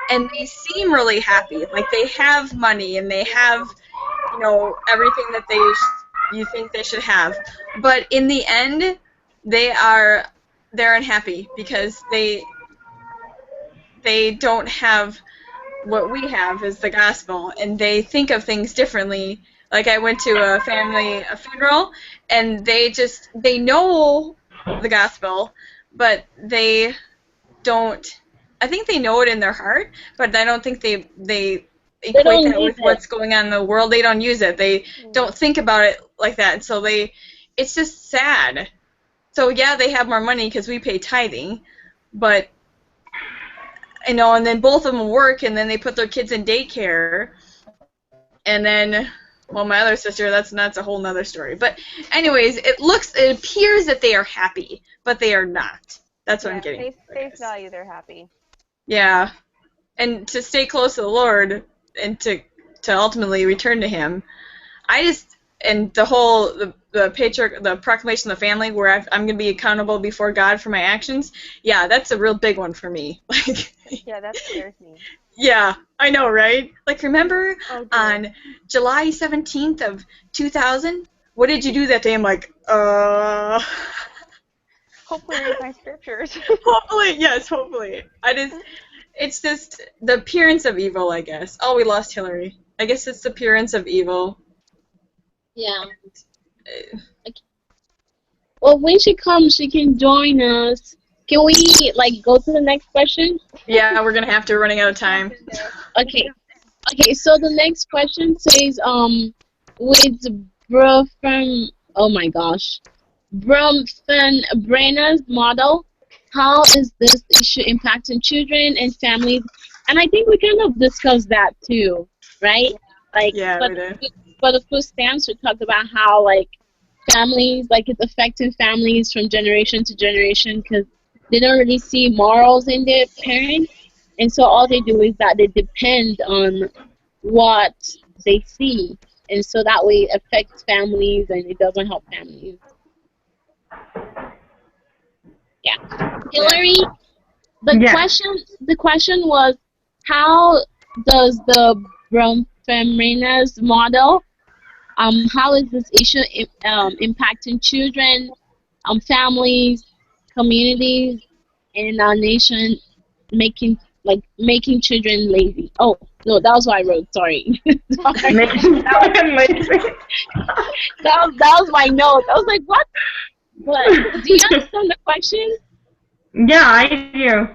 and they seem really happy. Like they have money and they have, everything that you think they should have. But in the end, they're unhappy because they don't have what we have is the gospel, and they think of things differently. Like I went to a funeral, and they know the gospel, but they don't I think they know it in their heart, but I don't think they They equate don't that use with it. what's going on in the world. They don't use it. They don't think about it like that. So it's just sad. So yeah, they have more money because we pay tithing, but and then both of them work, and then they put their kids in daycare, and then, well, my other sister, that's a whole nother story. But anyways, it appears that they are happy, but they are not. That's what I'm getting. Face value, they're happy. Yeah, and to stay close to the Lord and to ultimately return to Him, and the proclamation of the family, where I'm going to be accountable before God for my actions. Yeah, that's a real big one for me. Yeah, that scares me. Yeah, I know, right? Like, remember Oh, on July 17th of 2000? What did you do that day? I'm like, Hopefully read my scriptures. Hopefully, yes, hopefully. It's just the appearance of evil, I guess. Oh, we lost Hillary. I guess it's the appearance of evil. Yeah. Well, when she comes, she can join us. Can we, go to the next question? Yeah, we're going to have to, running out of time. Okay. Okay, so the next question says, with Brufan, oh my gosh, Brumfenbrenner's model, how is this issue impacting children and families? And I think we kind of discussed that too, right? Yeah, but we did. for the food stamps, we talked about how, families, it's affecting families from generation to generation because they don't really see morals in their parents. And so all they do is that they depend on what they see. And so that way it affects families and it doesn't help families. Yeah. Hillary, the question was, how does the Bromfeminist model, how is this issue impacting children, families, communities, and our nation, making children lazy? Oh no, that was what I wrote. Sorry. Sorry. Making children lazy. that was my note. I was like, what? But do you understand the question? Yeah, I do.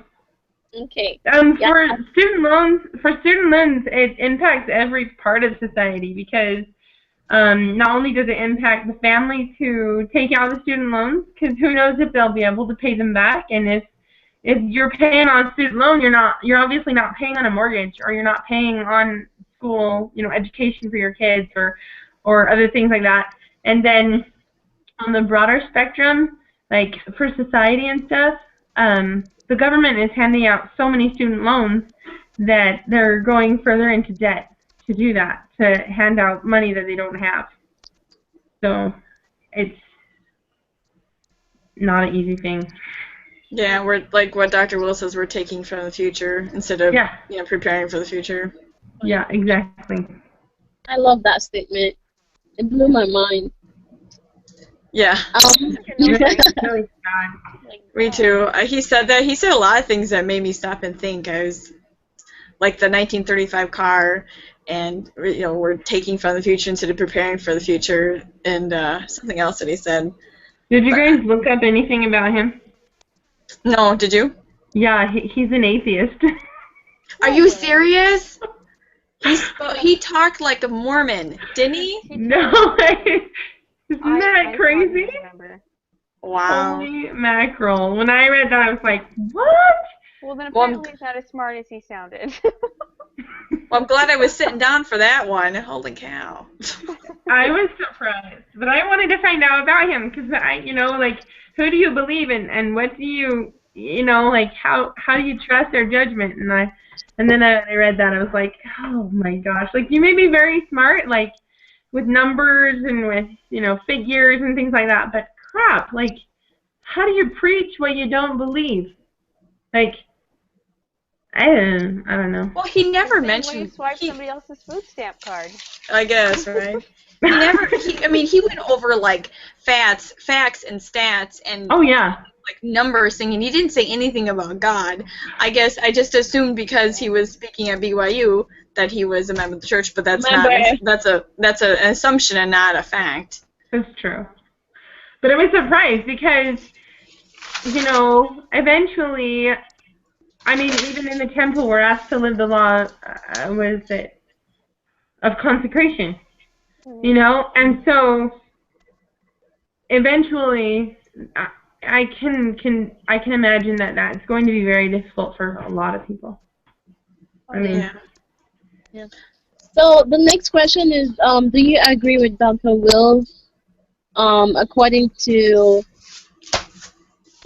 Okay. For student loans, it impacts every part of society because not only does it impact the families who take out the student loans, because who knows if they'll be able to pay them back, and if you're paying on a student loan, you're obviously not paying on a mortgage, or you're not paying on school, education for your kids, or other things like that. And then on the broader spectrum, like for society and stuff, the government is handing out so many student loans that they're going further into debt to do that, to hand out money that they don't have. So it's not an easy thing. Yeah, we're like what Dr. Will says, we're taking from the future instead of preparing for the future. Yeah, exactly. I love that statement. It blew my mind. Yeah. Really sad. Me too. He said that. He said a lot of things that made me stop and think. I was like the 1935 car, and we're taking from the future instead of preparing for the future, and something else that he said. Did you guys look up anything about him? No, did you? Yeah, he's an atheist. Are you serious? He talked like a Mormon, didn't he? No, isn't that crazy? Wow. Holy mackerel. When I read that, I was like, what? Well, then apparently he's not as smart as he sounded. Well, I'm glad I was sitting down for that one. Holy cow. I was surprised. But I wanted to find out about him because, who do you believe in and what do you, how do you trust their judgment? And then I read that, I was like, oh my gosh. You may be very smart, with numbers and with, figures and things like that, but crap, how do you preach what you don't believe? I don't know. Well, he never mentioned. You swipe somebody else's food stamp card. I guess, right? He went over facts and stats and numbers thing, and he didn't say anything about God. I guess I just assumed because he was speaking at BYU that he was a member of the church, but that's an assumption and not a fact. That's true. But I was surprised because, eventually I mean, even in the temple, we're asked to live the law, what is it, of consecration, you know? And so, eventually, I can imagine that that's going to be very difficult for a lot of people. I mean, Yeah. So the next question is, do you agree with Dr. Will's, according to,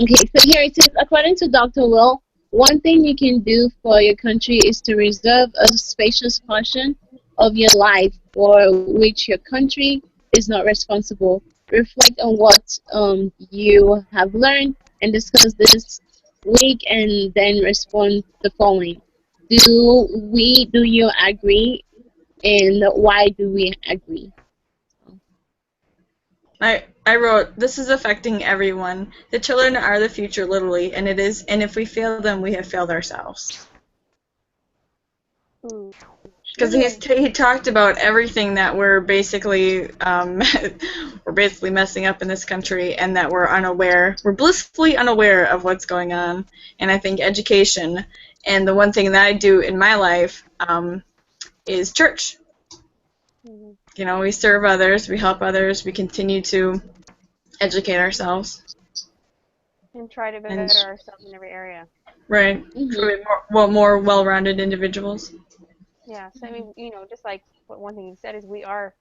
okay, so here it says, according to Dr. Will, one thing you can do for your country is to reserve a spacious portion of your life for which your country is not responsible. Reflect on what you have learned and discuss this week, and then respond the following. Do you agree, and why do we agree? I wrote, this is affecting everyone. The children are the future, literally, and if we fail them, we have failed ourselves. Because he talked about everything that we're basically messing up in this country, and that we're blissfully unaware of what's going on. And I think education, and the one thing that I do in my life is church. You know, we serve others, we help others, we continue to educate ourselves. And try to better ourselves in every area. Right. More well-rounded individuals. Yeah. So I mean, you know, just like what one thing you said is we are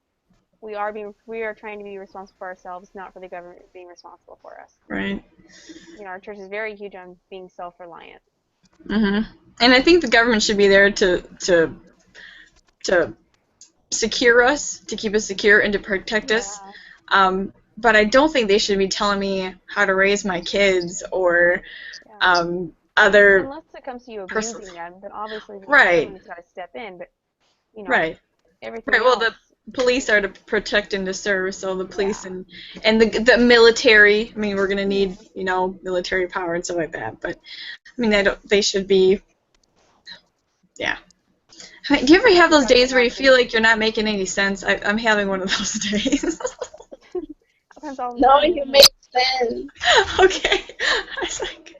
trying to be responsible for ourselves, not for the government being responsible for us. Right. You know, our church is very huge on being self-reliant. And I think the government should be there to secure us, to keep us secure, and to protect us. But I don't think they should be telling me how to raise my kids or other. Unless it comes to you abusing them, then obviously the right. government's got to step in. But you know, right. Everything right. Well, else. The police are to protect and to serve, so the police and the military. I mean, we're gonna need military power and stuff like that. But I mean, they should be. Yeah. I mean, do you ever have those days where you feel like you're not making any sense? I'm having one of those days. No, you make sense. Okay. I was like.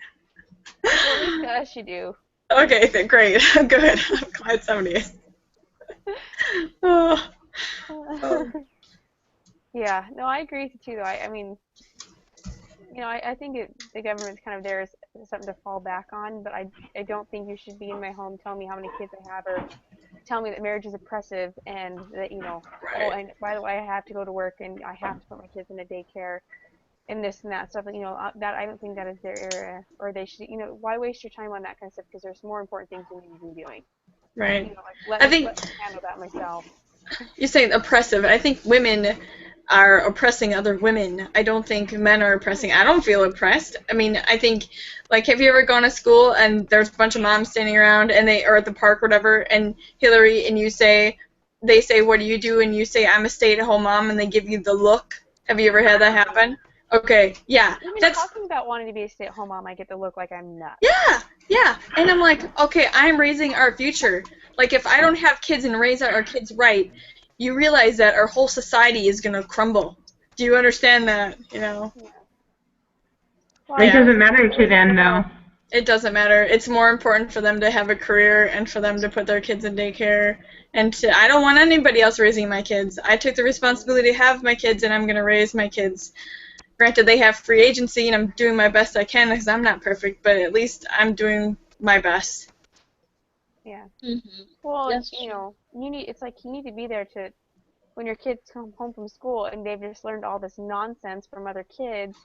Well, at least to us you do. Okay, great. Good. I'm glad somebody is. Oh. Yeah, no, I agree with you too, though. I mean, you know, I think the government's kind of there as something to fall back on, but I don't think you should be in my home telling me how many kids I have, or tell me that marriage is oppressive, and that, you know, oh, and by the way, I have to go to work, and I have to put my kids in a daycare, and this and that stuff. You know, that I don't think that is their area, or they should, you know, why waste your time on that kind of stuff, because there's more important things you need to be doing. Right. You know, like, let me handle that myself. You're saying oppressive. I think women are oppressing other women. I don't think men are oppressing. I don't feel oppressed. I mean, I think, like, have you ever gone to school and there's a bunch of moms standing around and or at the park or whatever, and Hillary, and they say, what do you do? And you say, I'm a stay-at-home mom, and they give you the look. Have you ever had that happen? Okay, yeah. Even talking about wanting to be a stay-at-home mom, I get the look like I'm nuts. Yeah. And I'm like, okay, I'm raising our future. Like, if I don't have kids and raise our kids right, you realize that our whole society is going to crumble. Do you understand that, you know? Yeah. Well, it doesn't matter to them, though. It doesn't matter. It's more important for them to have a career and for them to put their kids in daycare. And I don't want anybody else raising my kids. I took the responsibility to have my kids, and I'm going to raise my kids. Granted, they have free agency, and I'm doing my best I can because I'm not perfect, but at least I'm doing my best. Yeah. Well, you know, it's like you need to be there to, when your kids come home from school and they've just learned all this nonsense from other kids,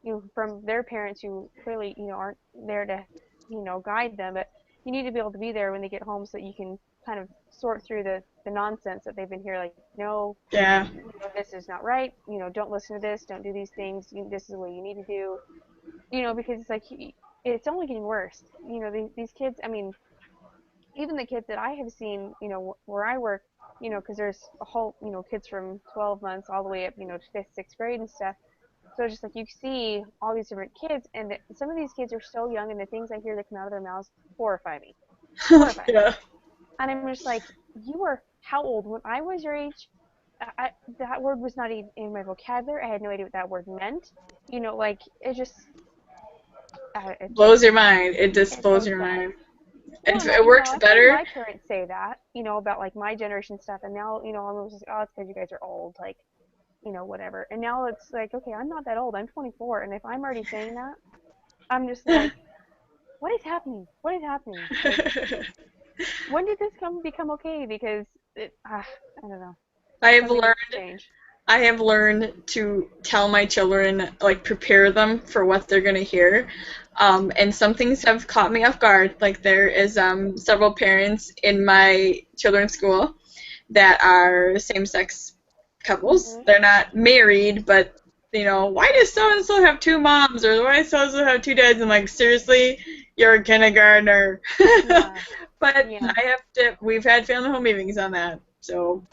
you know, from their parents who clearly, you know, aren't there to, you know, guide them, but you need to be able to be there when they get home so that you can kind of sort through the nonsense that they've been hearing, like, no, you know, this is not right, you know, don't listen to this, don't do these things, this is what you need to do, you know, because it's like, it's only getting worse. You know, these kids, I mean, even the kids that I have seen, you know, where I work, you know, because there's a whole, you know, kids from 12 months all the way up, you know, to 5th, 6th grade and stuff. So it's just like you see all these different kids, and some of these kids are so young, and the things I hear that come out of their mouths horrify me. Yeah. And I'm just like, you were how old? When I was your age, that word was not even in my vocabulary. I had no idea what that word meant. You know, like, it just, It's blows your mind. It just blows your bad. mind. Well, It works I've better. heard my parents say that, about like my generation stuff, and now, I'm just, oh, it's because you guys are old, like, whatever. And now it's like, okay, I'm not that old. I'm 24, and if I'm already saying that, I'm just like, what is happening? What is happening? Like, when did this become okay? Because I don't know. I have Something needs to learned change. I have learned to tell my children, like, prepare them for what they're going to hear. And some things have caught me off guard. Like, there is several parents in my children's school that are same-sex couples. They're not married, but, why does so-and-so have two moms? Or why does so-and-so have two dads? I'm like, seriously? You're a kindergartner. Yeah. But Yeah. we've had family home meetings on that, so...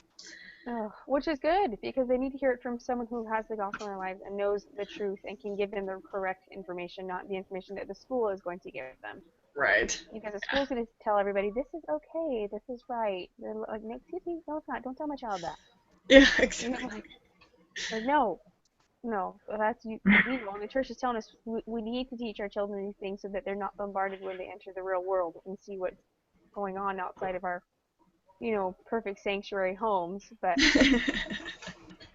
Oh, which is good because they need to hear it from someone who has the gospel in their lives and knows the truth and can give them the correct information, not the information that the school is going to give them. Right. Because the school's going to tell everybody, this is okay, this is right. They're like, excuse me, no, it's not. Don't tell my child that. Yeah, exactly. Like no, that's you. And the church is telling us we need to teach our children these things so that they're not bombarded when they enter the real world and see what's going on outside of our, perfect sanctuary homes. But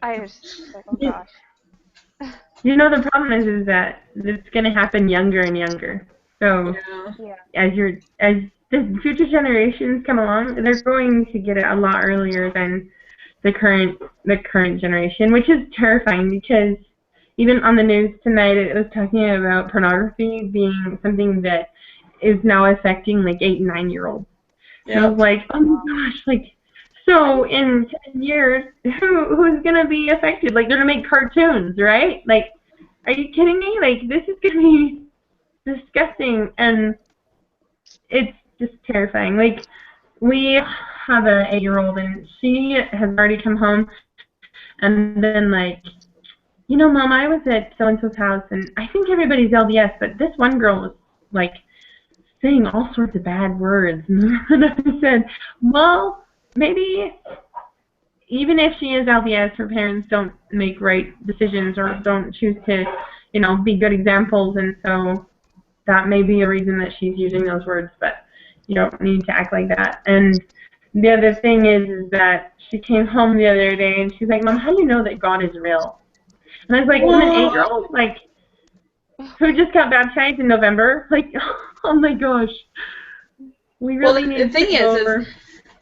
I just like, oh gosh. The problem is that it's going to happen younger and younger. So Yeah. as the future generations come along, they're going to get it a lot earlier than the current generation, which is terrifying because even on the news tonight it was talking about pornography being something that is now affecting like 8 and 9-year-olds. And I was like, oh my gosh, like, so in 10 years, who's gonna be affected? Like, they're gonna make cartoons, right? Like, are you kidding me? Like, this is gonna be disgusting, and it's just terrifying. Like, we have an 8-year-old, and she has already come home, and then like, Mom, I was at so and so's house, and I think everybody's LDS, but this one girl was like saying all sorts of bad words. And I said, well, maybe even if she is LDS, her parents don't make right decisions or don't choose to, be good examples, and so that may be a reason that she's using those words, but you don't need to act like that. And the other thing is that she came home the other day and she's like, Mom, how do you know that God is real? And I was like, I'm an 8-year-old, like, who just got baptized in November. Like, oh my gosh. We really need the thing to go over. is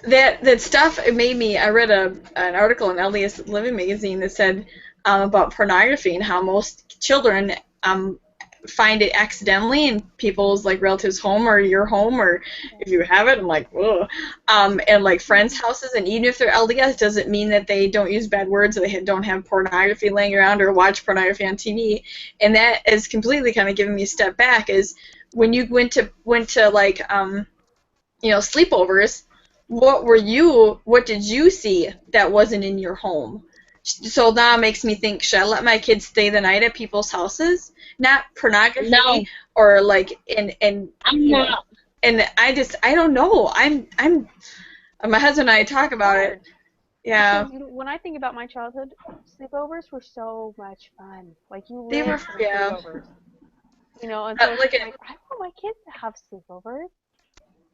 that stuff, it made me, I read an article in LDS Living magazine that said about pornography and how most children find it accidentally in people's like relatives' home or your home, or if you have it, I'm like, whoa, and like friends' houses, and even if they're LDS, doesn't mean that they don't use bad words or they don't have pornography laying around or watch pornography on TV. And that is completely kind of giving me a step back. Is when you went to like sleepovers, what did you see that wasn't in your home? So now it makes me think, should I let my kids stay the night at people's houses? Not pornography, No, or like and I'm not. and I don't know. My husband and I talk about it. Yeah. Because when I think about my childhood, sleepovers were so much fun. Like you They were, lived for yeah. sleepovers. And so it's Like just like I want my kids to have sleepovers.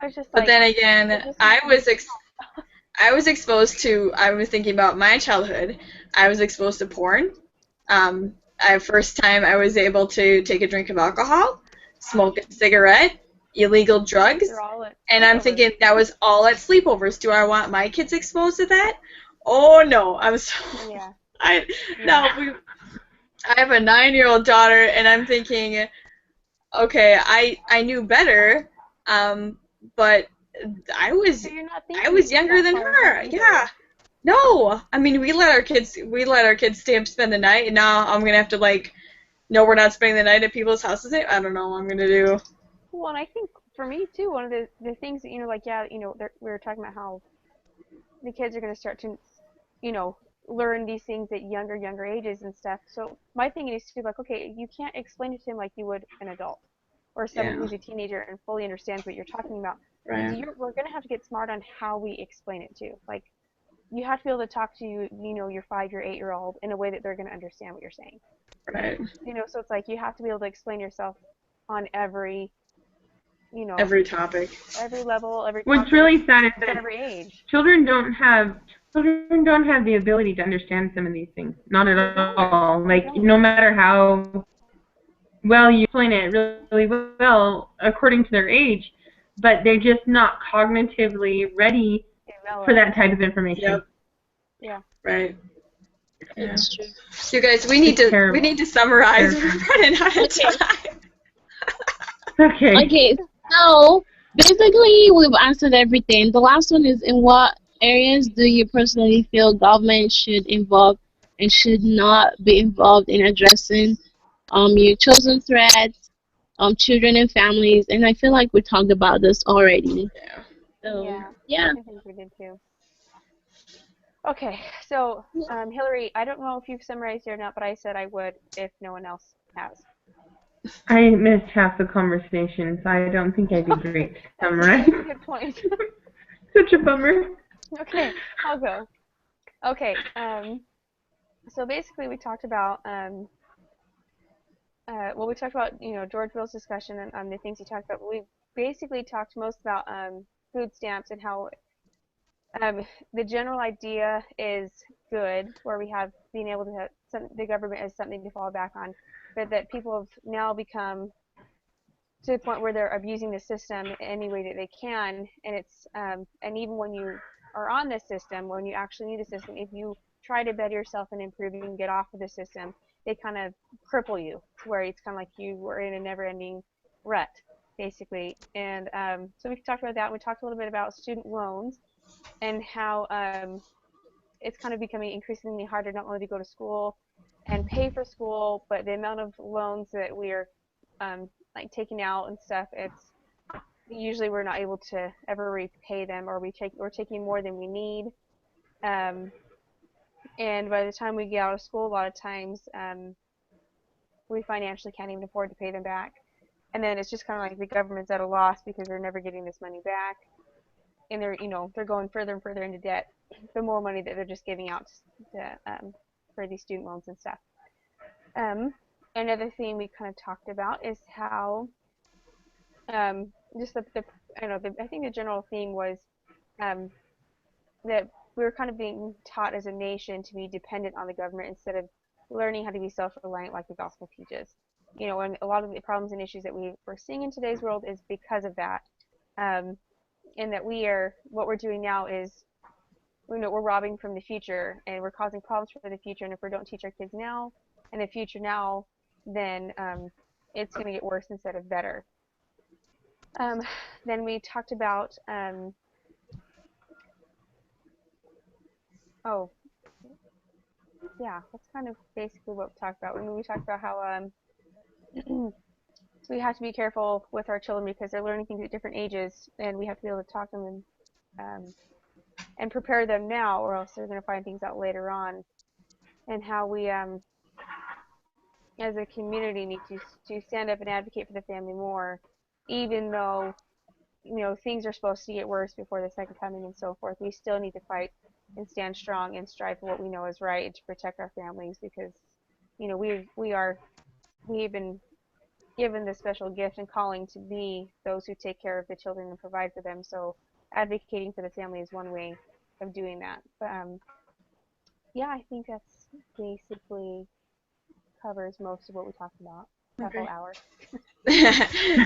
I was just but like, then again, I was exposed to. I was thinking about my childhood. I was exposed to porn. First time I was able to take a drink of alcohol, smoke a cigarette, illegal drugs, they're all at and I'm sleepovers. thinking that was all at sleepovers. Do I want my kids exposed to that? Oh no, I'm so. Yeah. I have a 9-year-old daughter, and I'm thinking, okay, I knew better, but I was So you're not I was thinking younger that than far her. ahead either. Yeah. No, I mean we let our kids spend the night, and now I'm gonna have to like, no, we're not spending the night at people's houses. I don't know what I'm gonna do. Well, and I think for me too, one of the things that like we were talking about how the kids are going to start to learn these things at younger ages and stuff. So my thing is to be like, okay, you can't explain it to him like you would an adult or someone who's a teenager and fully understands what you're talking about. Right. We're going to have to get smart on how we explain it to. Like you have to be able to talk to your 5, your 8-year-old in a way that they're going to understand what you're saying. Right. So it's like you have to be able to explain yourself on every, Every topic. every level, every What's topic, really sad is at that every age. children don't have the ability to understand some of these things. Not at all. Like, no matter how well you explain it really well according to their age, but they're just not cognitively ready for that type of information. Yep. Yeah. Right. Yeah. It's true. You guys, we need to summarize. We're running out of time. Okay. Okay, so basically we've answered everything. The last one is, in what areas do you personally feel government should involve and should not be involved in addressing your chosen threats, children and families, and I feel like we talked about this already. Yeah. So yeah. I think we did too. Okay, so Hillary, I don't know if you've summarized it or not, but I said I would if no one else has. I missed half the conversation, so I don't think I did great to summarize. Good point. Such a bummer. Okay, I'll go. Okay, so basically we talked about, we talked about, George Will's discussion and the things he talked about. We basically talked most about food stamps and how the general idea is good, where we have being able to have the government as something to fall back on, but that people have now become to the point where they're abusing the system any way that they can, and it's and even when you are on this system, when you actually need a system, if you try to better yourself and improve and get off of the system, they kind of cripple you to where it's kind of like you were in a never-ending rut, basically. And so we talked about that. We talked a little bit about student loans and how it's kind of becoming increasingly harder not only to go to school and pay for school, but the amount of loans that we are like taking out and stuff, it's usually we're not able to ever repay them, or we're taking more than we need. And by the time we get out of school, a lot of times we financially can't even afford to pay them back. And then it's just kind of like the government's at a loss because they're never getting this money back. And they're going further and further into debt, the more money that they're just giving out for these student loans and stuff. Another thing we kind of talked about is how just I think the general theme was that we were kind of being taught as a nation to be dependent on the government instead of learning how to be self-reliant like the gospel teaches. And a lot of the problems and issues that we're seeing in today's world is because of that. And that what we're doing now is, we're robbing from the future, and we're causing problems for the future. And if we don't teach our kids now and the future now, then it's going to get worse instead of better. Then we talked about that's kind of basically what we talked about. We talked about how we have to be careful with our children because they're learning things at different ages, and we have to be able to talk to them and prepare them now, or else they're going to find things out later on. And how we, as a community, need to stand up and advocate for the family more, even though things are supposed to get worse before the second coming and so forth. We still need to fight and stand strong and strive for what we know is right and to protect our families, because we've been given this special gift and calling to be those who take care of the children and provide for them. So advocating for the family is one way of doing that. But yeah, I think that's basically covers most of what we talked about. That whole hour.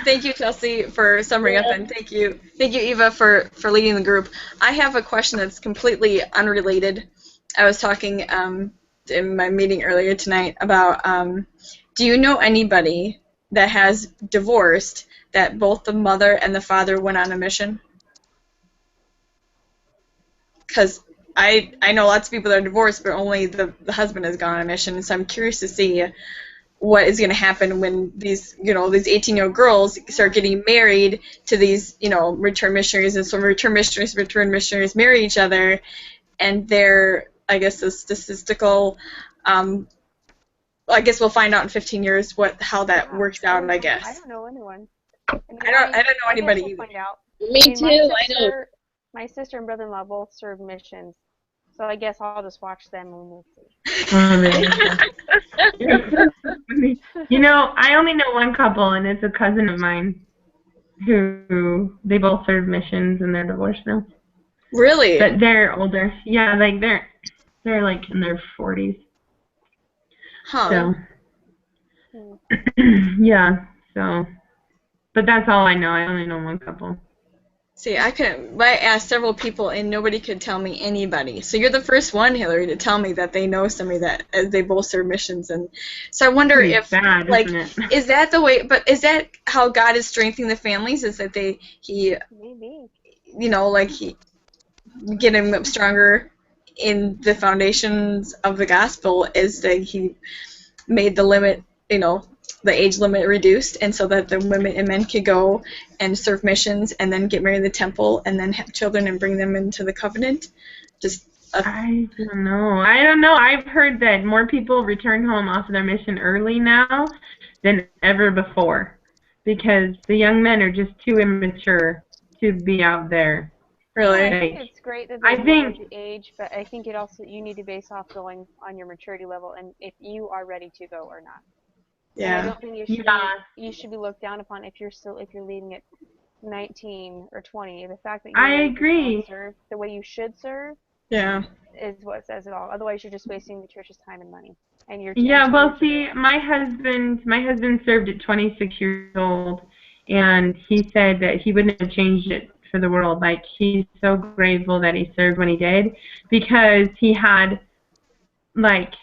Thank you, Chelsea, for summing up, and thank you, Eva, for leading the group. I have a question that's completely unrelated. I was talking in my meeting earlier tonight about do you know anybody that has divorced that both the mother and the father went on a mission? Because I know lots of people that are divorced, but only the husband has gone on a mission, so I'm curious to see what is going to happen when these 18-year-old girls start getting married to these, return missionaries, and so return missionaries marry each other, and they're, I guess, the statistical, I guess we'll find out in 15 years how that works out, I guess. I don't know anyone. I don't know anybody we'll either. Find out. Me too, I don't. My sister and brother-in-law both served missions, So I guess I'll just watch them and we'll see. Oh, there you go. You know, I only know one couple, and it's a cousin of mine who they both serve missions and they're divorced now. Really? But they're older. Yeah, like they're like in their 40s. Huh. So Hmm. yeah. So, but that's all I know. I only know one couple. See, I asked several people and nobody could tell me anybody. So you're the first one, Hillary, to tell me that they know somebody that they both serve missions. And so I wonder Pretty if, bad, like, isn't it? is that the way? But is that how God is strengthening the families? Is that he, Maybe. you know, like he getting them stronger in the foundations of the gospel? Is that he made the limit, you know, the age limit reduced, and so that the women and men could go and serve missions and then get married in the temple and then have children and bring them into the covenant? Just I don't know. I don't know. I've heard that more people return home off of their mission early now than ever before because the young men are just too immature to be out there. really. I think it's great that I they think- lower the age, but I think it also you need to base off going on your maturity level and if you are ready to go or not. And I Yeah. don't think you should be looked down upon if you're leading at 19 or 20. The fact that you're I ready to go agree. and serve the way you should serve Yeah. is what says it all. Otherwise, you're just wasting the church's time and money. And you're Yeah, well, see, my husband served at 26 years old, and he said that he wouldn't have changed it for the world. Like, he's so grateful that he served when he did because he had, like,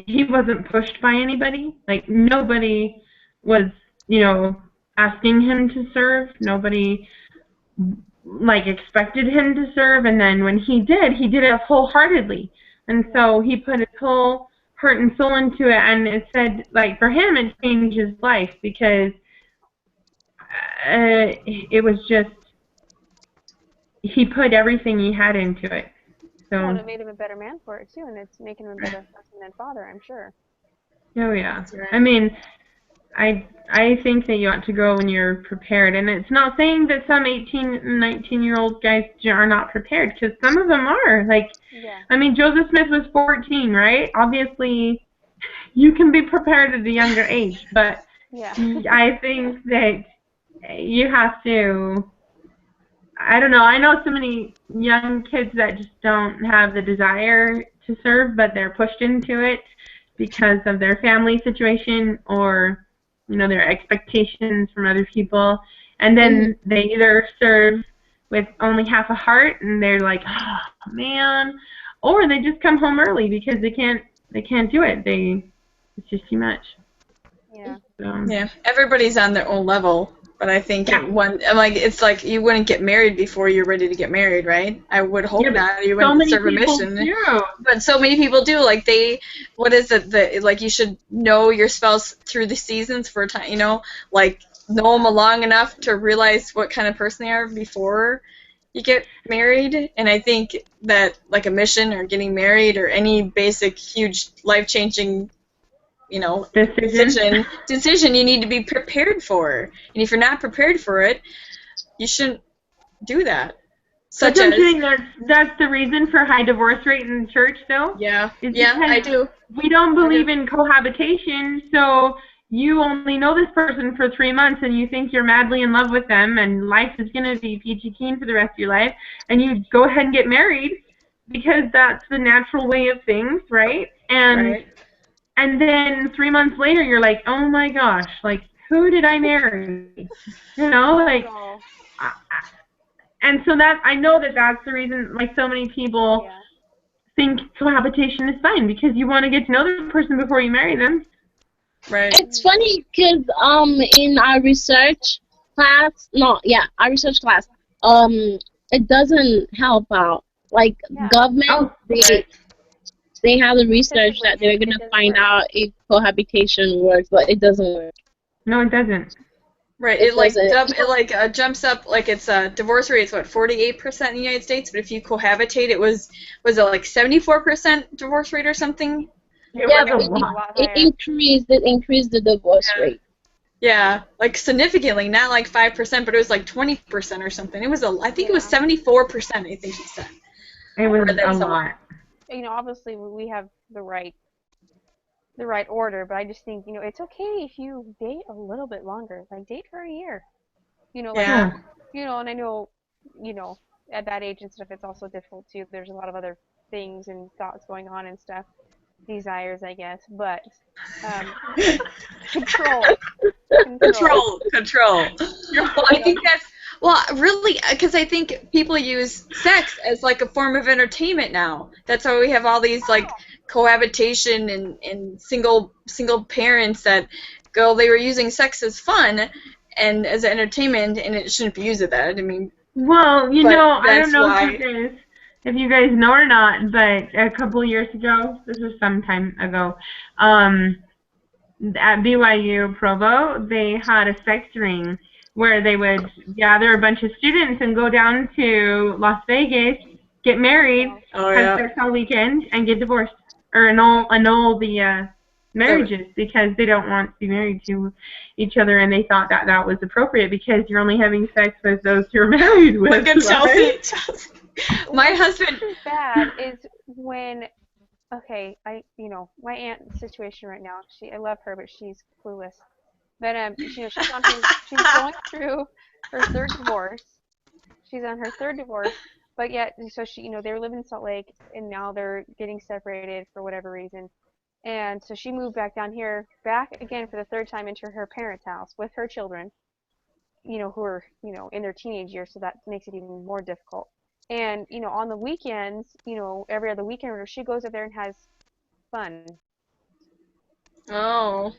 he wasn't pushed by anybody. Like, nobody was, you know, asking him to serve. Nobody, like, expected him to serve. And then when he did it wholeheartedly. And so he put his whole heart and soul into it. And it said, like, for him, it changed his life because it was just, he put everything he had into it. So, well, it made him a better man for it too, and it's making him a better husband and father, I'm sure. oh yeah. I mean, I think that you ought to go when you're prepared, and it's not saying that some 18 and 19-year-old guys are not prepared, because some of them are. Like, Yeah. I mean, Joseph Smith was 14, right? Obviously, you can be prepared at a younger age, but Yeah. I think that you have to. I don't know. I know so many young kids that just don't have the desire to serve, but they're pushed into it because of their family situation or, you know, their expectations from other people. And then they either serve with only half a heart and they're like, oh, man, or they just come home early because they can't do it. It's just too much. Yeah. So. Yeah. Everybody's on their own level. But I think it's like you wouldn't get married before you're ready to get married, right? I would hope not. You wouldn't serve a mission. Do. But so many people do. Like what is it? Like you should know your spouse through the seasons for a time. You know, like know them long enough to realize what kind of person they are before you get married. And I think that like a mission or getting married or any basic huge life-changing, you know, decision you need to be prepared for. And if you're not prepared for it, you shouldn't do that. That's the reason for high divorce rate in the church, though? Yeah, I do. We don't believe in cohabitation, so you only know this person for 3 months and you think you're madly in love with them and life is going to be peachy keen for the rest of your life, and you go ahead and get married because that's the natural way of things, right? And then 3 months later, you're like, oh my gosh, like, who did I marry? You know, like, and so I know that that's the reason, like, so many people think cohabitation is fine, because you want to get to know the person before you marry them. Right. It's funny because in our research class, it doesn't help out. Like government, they have the research that they're gonna find out if cohabitation works, but it doesn't work. No, it doesn't. Right. It jumps up, like it's divorce rate is what, 48% in the United States, but if you cohabitate, was it like 74% divorce rate or something? Yeah, but it increased the divorce rate. Yeah, like significantly, not like 5%, but it was like 20% or something. I think it was 74%. I think he said. It was a lot. obviously we have the right order, but I just think, it's okay if you date a little bit longer. Like, date for a year. Like, Yeah. and I know, at that age and stuff, it's also difficult too. There's a lot of other things and thoughts going on and stuff, desires, I guess, but control. Control. Well, I think that's, well, really, because I think people use sex as like a form of entertainment now. That's why we have all these like cohabitation and single parents that go, they were using sex as fun and as entertainment, and it shouldn't be used as that. I mean, well, I don't know why. if you guys know or not, but a couple years ago, this was some time ago, at BYU Provo, they had a sex ring where they would gather a bunch of students and go down to Las Vegas, get married, have sex all weekend, and get divorced, or annul the marriages because they don't want to be married to each other, and they thought that was appropriate because you're only having sex with those you're married with. Look at Chelsea. My husband. What's bad is when, okay, my aunt's situation right now, I love her, but she's clueless. But she's going through her third divorce. She's on her third divorce, but yet, so they were living in Salt Lake, and now they're getting separated for whatever reason. And so she moved back down here, back again for the third time into her parents' house with her children, who are, in their teenage years, so that makes it even more difficult. And, on the weekends, every other weekend, she goes up there and has fun. Oh.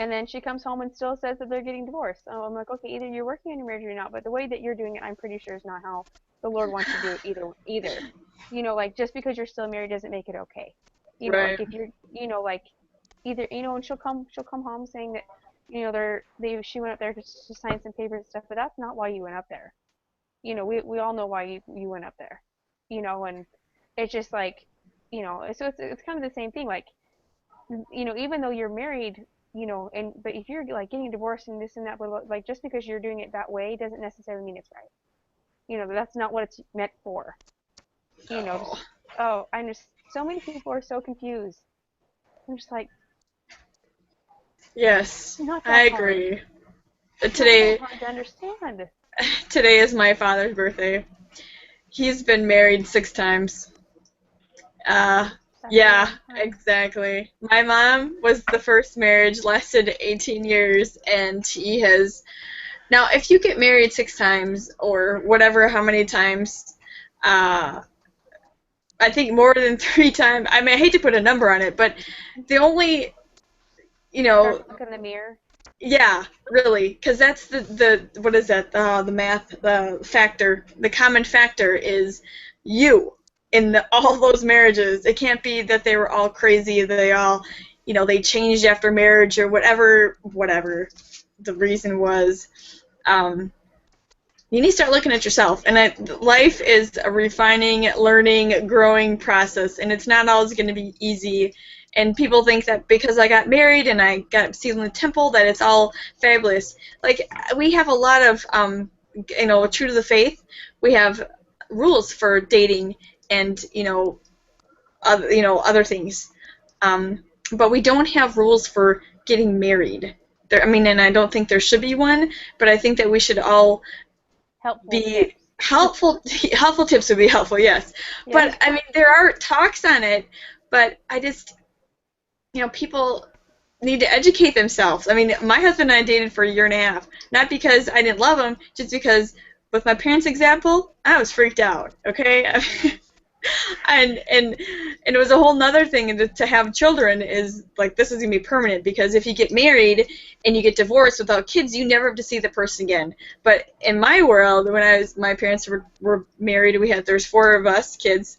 And then she comes home and still says that they're getting divorced. So I'm like, okay, either you're working on your marriage or not, but the way that you're doing it, I'm pretty sure is not how the Lord wants you to do it either. Like, just because you're still married doesn't make it okay. Like, if you're, like, either, and she'll come home saying that, she went up there to sign some papers and stuff, but that's not why you went up there. We all know why you went up there. And it's just like, so it's kind of the same thing. Like, even though you're married, but if you're like getting divorced and this and that, but like just because you're doing it that way doesn't necessarily mean it's right. That's not what it's meant for. I just so many people are so confused. I'm just like, yes, not that I hard. agree. It's Today, not that hard to understand. Today is my father's birthday. He's been married 6 times. Yeah, exactly. My mom was the first marriage, lasted 18 years, and he has... Now, if you get married 6 times, or whatever, how many times, I think more than 3 times, I mean, I hate to put a number on it, but the only, Start looking in the mirror. Yeah, really, because that's the what is that, the math, the factor, the common factor is you in all those marriages. It can't be that they were all crazy, they all, they changed after marriage or whatever the reason was. You need to start looking at yourself, and life is a refining, learning, growing process, and it's not always going to be easy. And people think that because I got married and I got sealed in the temple that it's all fabulous. Like, we have a lot of, true to the faith, we have rules for dating and, other things. But we don't have rules for getting married. And I don't think there should be one, but I think that we should all helpful tips would be helpful, yes. But, there are talks on it, but I just... people need to educate themselves. My husband and I dated for 1.5 years, not because I didn't love him, just because with my parents' example, I was freaked out, okay? and it was a whole nother thing to have children is, like, this is going to be permanent, because if you get married and you get divorced without kids, you never have to see the person again. But in my world, when my parents were married, there's 4 of us kids,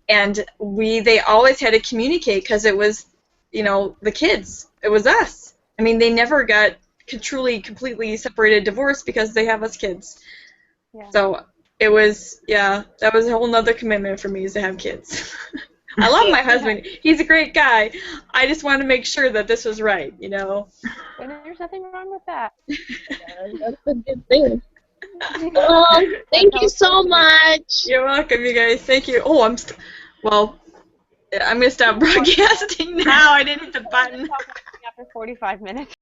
and they always had to communicate because it was the kids. It was us. They never got truly, completely separated, divorced because they have us kids. Yeah. So it was, that was a whole nother commitment for me is to have kids. I love my husband. He's a great guy. I just wanted to make sure that this was right, And there's nothing wrong with that. That's a good thing. Thank you so much. You're welcome, you guys. Thank you. Oh, I'm gonna stop broadcasting now. I didn't hit the button. After 45 minutes.